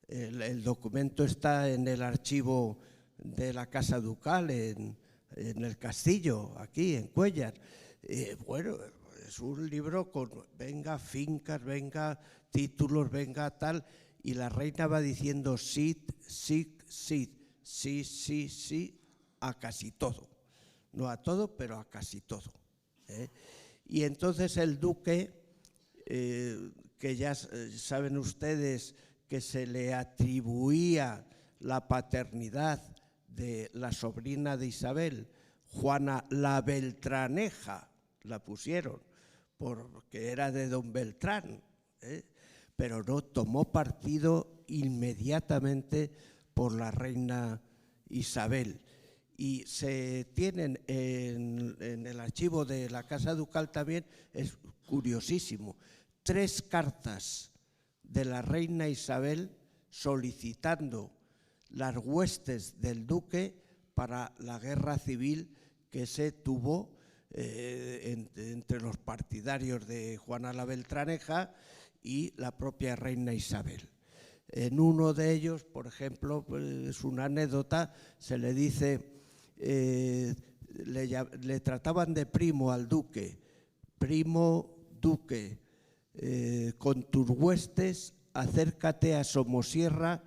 El documento está en el archivo de la Casa Ducal, en el castillo, aquí en Cuéllar. Bueno, es un libro con, venga, fincas, venga, títulos, venga, tal, y la reina va diciendo sí, sí, sí, sí, sí, sí, a casi todo. no a todo, pero a casi todo. Y entonces el duque, que ya saben ustedes que se le atribuía la paternidad de la sobrina de Isabel, Juana la Beltraneja, la pusieron, porque era de don Beltrán, pero no tomó partido inmediatamente por la reina Isabel. Y se tienen en el archivo de la Casa Ducal también, es curiosísimo, 3 cartas de la reina Isabel solicitando las huestes del duque para la guerra civil que se tuvo entre los partidarios de Juana la Beltraneja y la propia reina Isabel. En uno de ellos, por ejemplo, pues es una anécdota, se le dice, le trataban de primo al duque, primo duque, con tus huestes acércate a Somosierra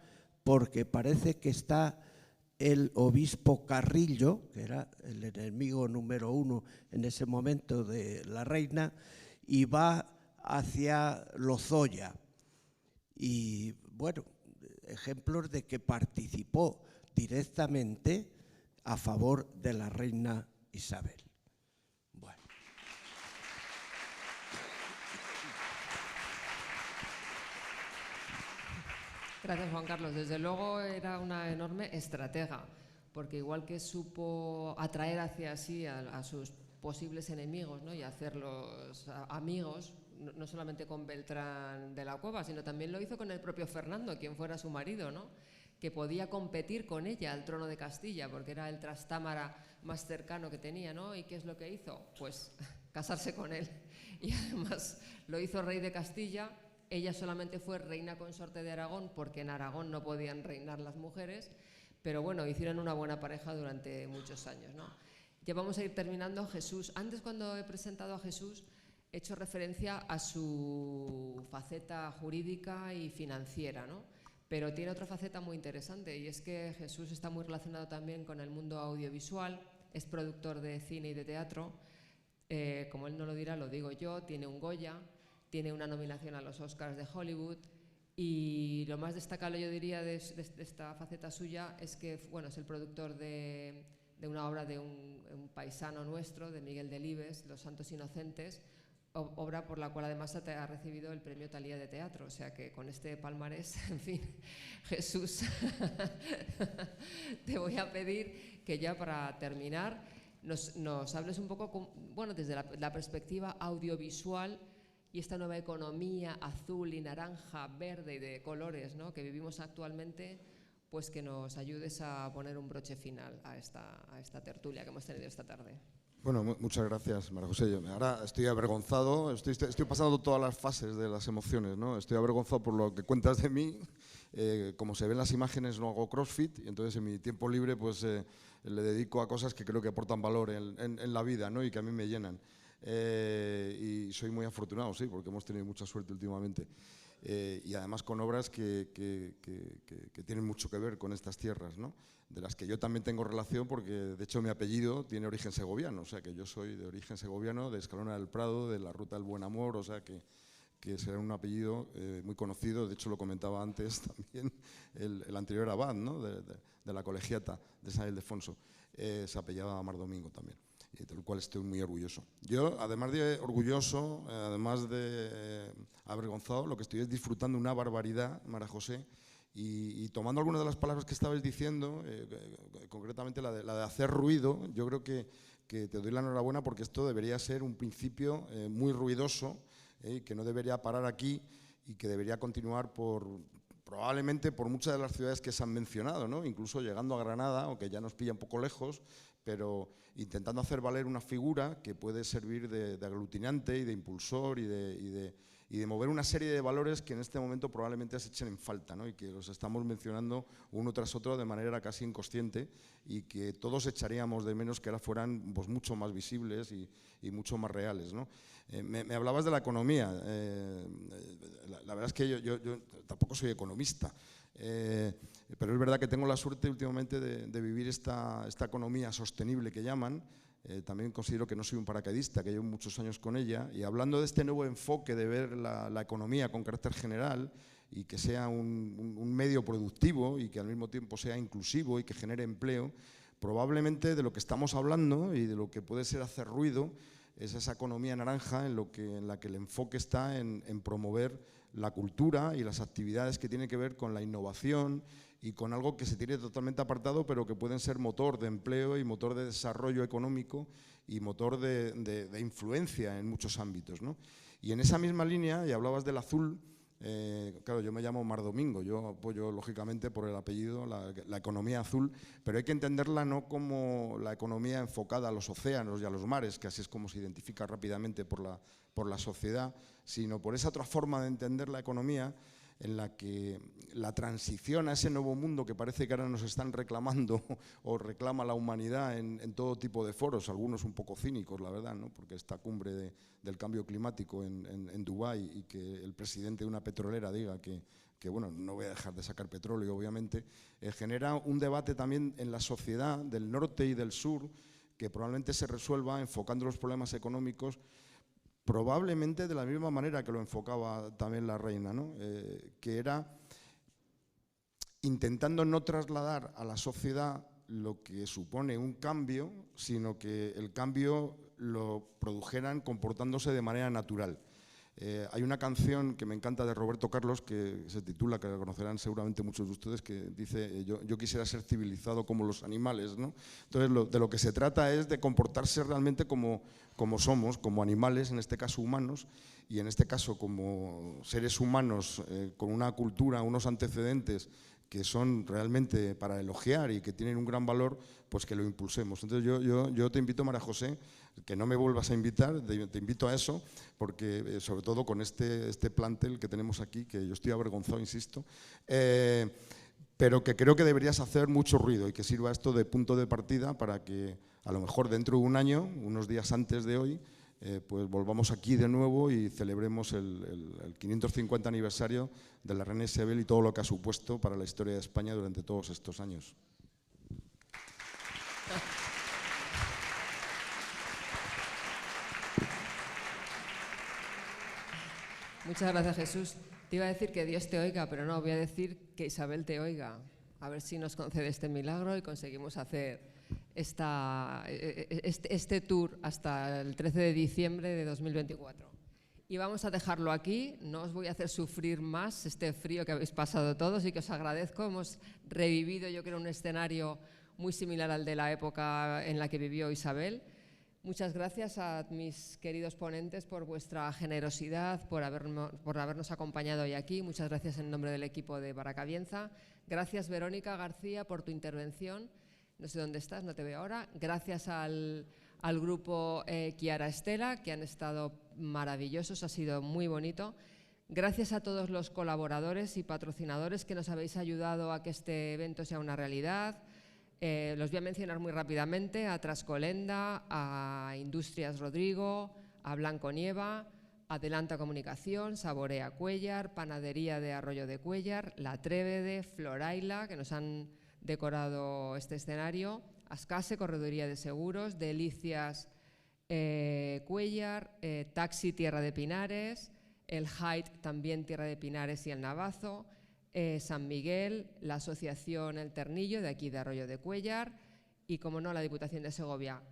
porque parece que está el obispo Carrillo, que era el enemigo número 1 en ese momento de la reina, y va hacia Lozoya. Y bueno, ejemplos de que participó directamente a favor de la reina Isabel. Bueno. Gracias, Juan Carlos. Desde luego era una enorme estratega, porque igual que supo atraer hacia sí a sus posibles enemigos, ¿no?, y hacerlos amigos, no solamente con Beltrán de la Cueva, sino también lo hizo con el propio Fernando, quien fuera su marido, ¿no?, que podía competir con ella al trono de Castilla, porque era el trastámara más cercano que tenía, ¿no? ¿Y qué es lo que hizo? Pues casarse con él. Y además lo hizo rey de Castilla. Ella solamente fue reina consorte de Aragón, porque en Aragón no podían reinar las mujeres, pero bueno, hicieron una buena pareja durante muchos años, ¿no? Ya vamos a ir terminando. Jesús, antes cuando he presentado a Jesús, he hecho referencia a su faceta jurídica y financiera, ¿no? Pero tiene otra faceta muy interesante, y es que Jesús está muy relacionado también con el mundo audiovisual, es productor de cine y de teatro, como él no lo dirá, lo digo yo, tiene un Goya, tiene una nominación a los Oscars de Hollywood, y lo más destacable, yo diría, de esta faceta suya es que, bueno, es el productor de una obra de un paisano nuestro, de Miguel Delibes, Los Santos Inocentes, obra por la cual además ha recibido el premio Thalía de teatro. O sea que con este palmarés, en fin, Jesús, te voy a pedir que ya para terminar nos hables un poco, bueno, desde la perspectiva audiovisual y esta nueva economía azul y naranja, verde y de colores, ¿no?, que vivimos actualmente, pues que nos ayudes a poner un broche final a esta tertulia que hemos tenido esta tarde. Bueno, muchas gracias, María José. Ahora estoy avergonzado, estoy pasando todas las fases de las emociones, ¿no? Estoy avergonzado por lo que cuentas de mí. Como se ven las imágenes, no hago CrossFit, y entonces en mi tiempo libre pues le dedico a cosas que creo que aportan valor en la vida, ¿no?, y que a mí me llenan. Y soy muy afortunado, sí, porque hemos tenido mucha suerte últimamente. Y además con obras que tienen mucho que ver con estas tierras, ¿no?, de las que yo también tengo relación, porque de hecho mi apellido tiene origen segoviano, o sea que yo soy de origen segoviano, de Escalona del Prado, de la Ruta del Buen Amor, o sea que será un apellido muy conocido. De hecho lo comentaba antes también el anterior abad, ¿no?, de la colegiata de San Ildefonso, se apellidaba Mar Domingo también, del cual estoy muy orgulloso. Yo, además de orgulloso, además de avergonzado, lo que estoy es disfrutando una barbaridad, María José, y tomando algunas de las palabras que estabais diciendo, concretamente la de hacer ruido. Yo creo que te doy la enhorabuena, porque esto debería ser un principio muy ruidoso, que no debería parar aquí y que debería continuar probablemente por muchas de las ciudades que se han mencionado, ¿no?, incluso llegando a Granada, aunque ya nos pilla un poco lejos, pero intentando hacer valer una figura que puede servir de aglutinante y de impulsor y de mover una serie de valores que en este momento probablemente se echen en falta, ¿no?, y que los estamos mencionando uno tras otro de manera casi inconsciente, y que todos echaríamos de menos que ahora fueran pues mucho más visibles y mucho más reales, ¿no? Me hablabas de la economía. La verdad es que yo tampoco soy economista, pero es verdad que tengo la suerte últimamente de vivir esta economía sostenible que llaman, También considero que no soy un paracaidista, que llevo muchos años con ella, y hablando de este nuevo enfoque de ver la economía con carácter general y que sea un medio productivo y que al mismo tiempo sea inclusivo y que genere empleo, probablemente de lo que estamos hablando y de lo que puede ser hacer ruido es esa economía naranja en la que el enfoque está en promover la cultura y las actividades que tienen que ver con la innovación y con algo que se tiene totalmente apartado, pero que pueden ser motor de empleo y motor de desarrollo económico y motor de influencia en muchos ámbitos, ¿no? Y en esa misma línea, y hablabas del azul, claro, yo me llamo Mar Domingo, yo apoyo lógicamente por el apellido la economía azul, pero hay que entenderla no como la economía enfocada a los océanos y a los mares, que así es como se identifica rápidamente por la sociedad, sino por esa otra forma de entender la economía en la que la transición a ese nuevo mundo que parece que ahora nos están reclamando o reclama la humanidad en todo tipo de foros, algunos un poco cínicos, la verdad, ¿no? Porque esta cumbre del cambio climático en Dubái y que el presidente de una petrolera diga que bueno, no voy a dejar de sacar petróleo, obviamente, genera un debate también en la sociedad del norte y del sur que probablemente se resuelva enfocando los problemas económicos probablemente de la misma manera que lo enfocaba también la reina, ¿no? Que era intentando no trasladar a la sociedad lo que supone un cambio, sino que el cambio lo produjeran comportándose de manera natural. Hay una canción que me encanta de Roberto Carlos que se titula, que la conocerán seguramente muchos de ustedes, que dice yo quisiera ser civilizado como los animales, ¿no? Entonces de lo que se trata es de comportarse realmente como somos, como animales, en este caso humanos, y en este caso como seres humanos con una cultura, unos antecedentes que son realmente para elogiar y que tienen un gran valor, pues que lo impulsemos. Entonces yo te invito, María José, que no me vuelvas a invitar, te invito a eso, porque sobre todo con este plantel que tenemos aquí, que yo estoy avergonzado, insisto, pero que creo que deberías hacer mucho ruido y que sirva esto de punto de partida para que a lo mejor dentro de un año, unos días antes de hoy, pues volvamos aquí de nuevo y celebremos el 550 aniversario de la reina Isabel y todo lo que ha supuesto para la historia de España durante todos estos años. Muchas gracias, Jesús. Te iba a decir que Dios te oiga, pero no, voy a decir que Isabel te oiga. A ver si nos concede este milagro y conseguimos hacer este tour hasta el 13 de diciembre de 2024. Y vamos a dejarlo aquí, no os voy a hacer sufrir más este frío que habéis pasado todos y que os agradezco. Hemos revivido, yo creo, un escenario muy similar al de la época en la que vivió Isabel. Muchas gracias a mis queridos ponentes por vuestra generosidad, por habernos acompañado hoy aquí. Muchas gracias en nombre del equipo de Baracabienza. Gracias, Verónica García, por tu intervención. No sé dónde estás, no te veo ahora. Gracias al grupo Chiara Estela, que han estado maravillosos, ha sido muy bonito. Gracias a todos los colaboradores y patrocinadores que nos habéis ayudado a que este evento sea una realidad. Los voy a mencionar muy rápidamente: a Trascolenda, a Industrias Rodrigo, a Blanco Nieva, Adelanta Comunicación, Saborea Cuéllar, Panadería de Arroyo de Cuéllar, La Trévede, Floraila, que nos han decorado este escenario, Ascase, Correduría de Seguros, Delicias Cuéllar, Taxi Tierra de Pinares, el Height también Tierra de Pinares y el Navazo, San Miguel, la Asociación El Ternillo, de aquí de Arroyo de Cuéllar, y, como no, la Diputación de Segovia.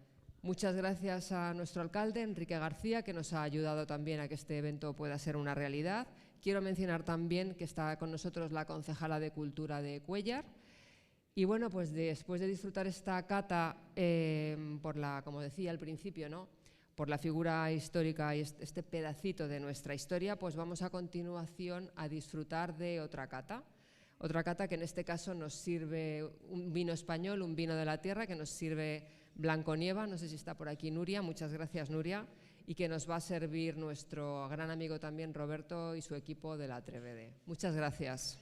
Muchas gracias a nuestro alcalde, Enrique García, que nos ha ayudado también a que este evento pueda ser una realidad. Quiero mencionar también que está con nosotros la concejala de Cultura de Cuéllar. Y bueno, pues después de disfrutar esta cata, como decía al principio, ¿no?, por la figura histórica y este pedacito de nuestra historia, pues vamos a continuación a disfrutar de otra cata que en este caso nos sirve un vino español, un vino de la tierra, que nos sirve Blanco Nieva. No sé si está por aquí Nuria, muchas gracias, Nuria, y que nos va a servir nuestro gran amigo también Roberto y su equipo de La Trévede. Muchas gracias.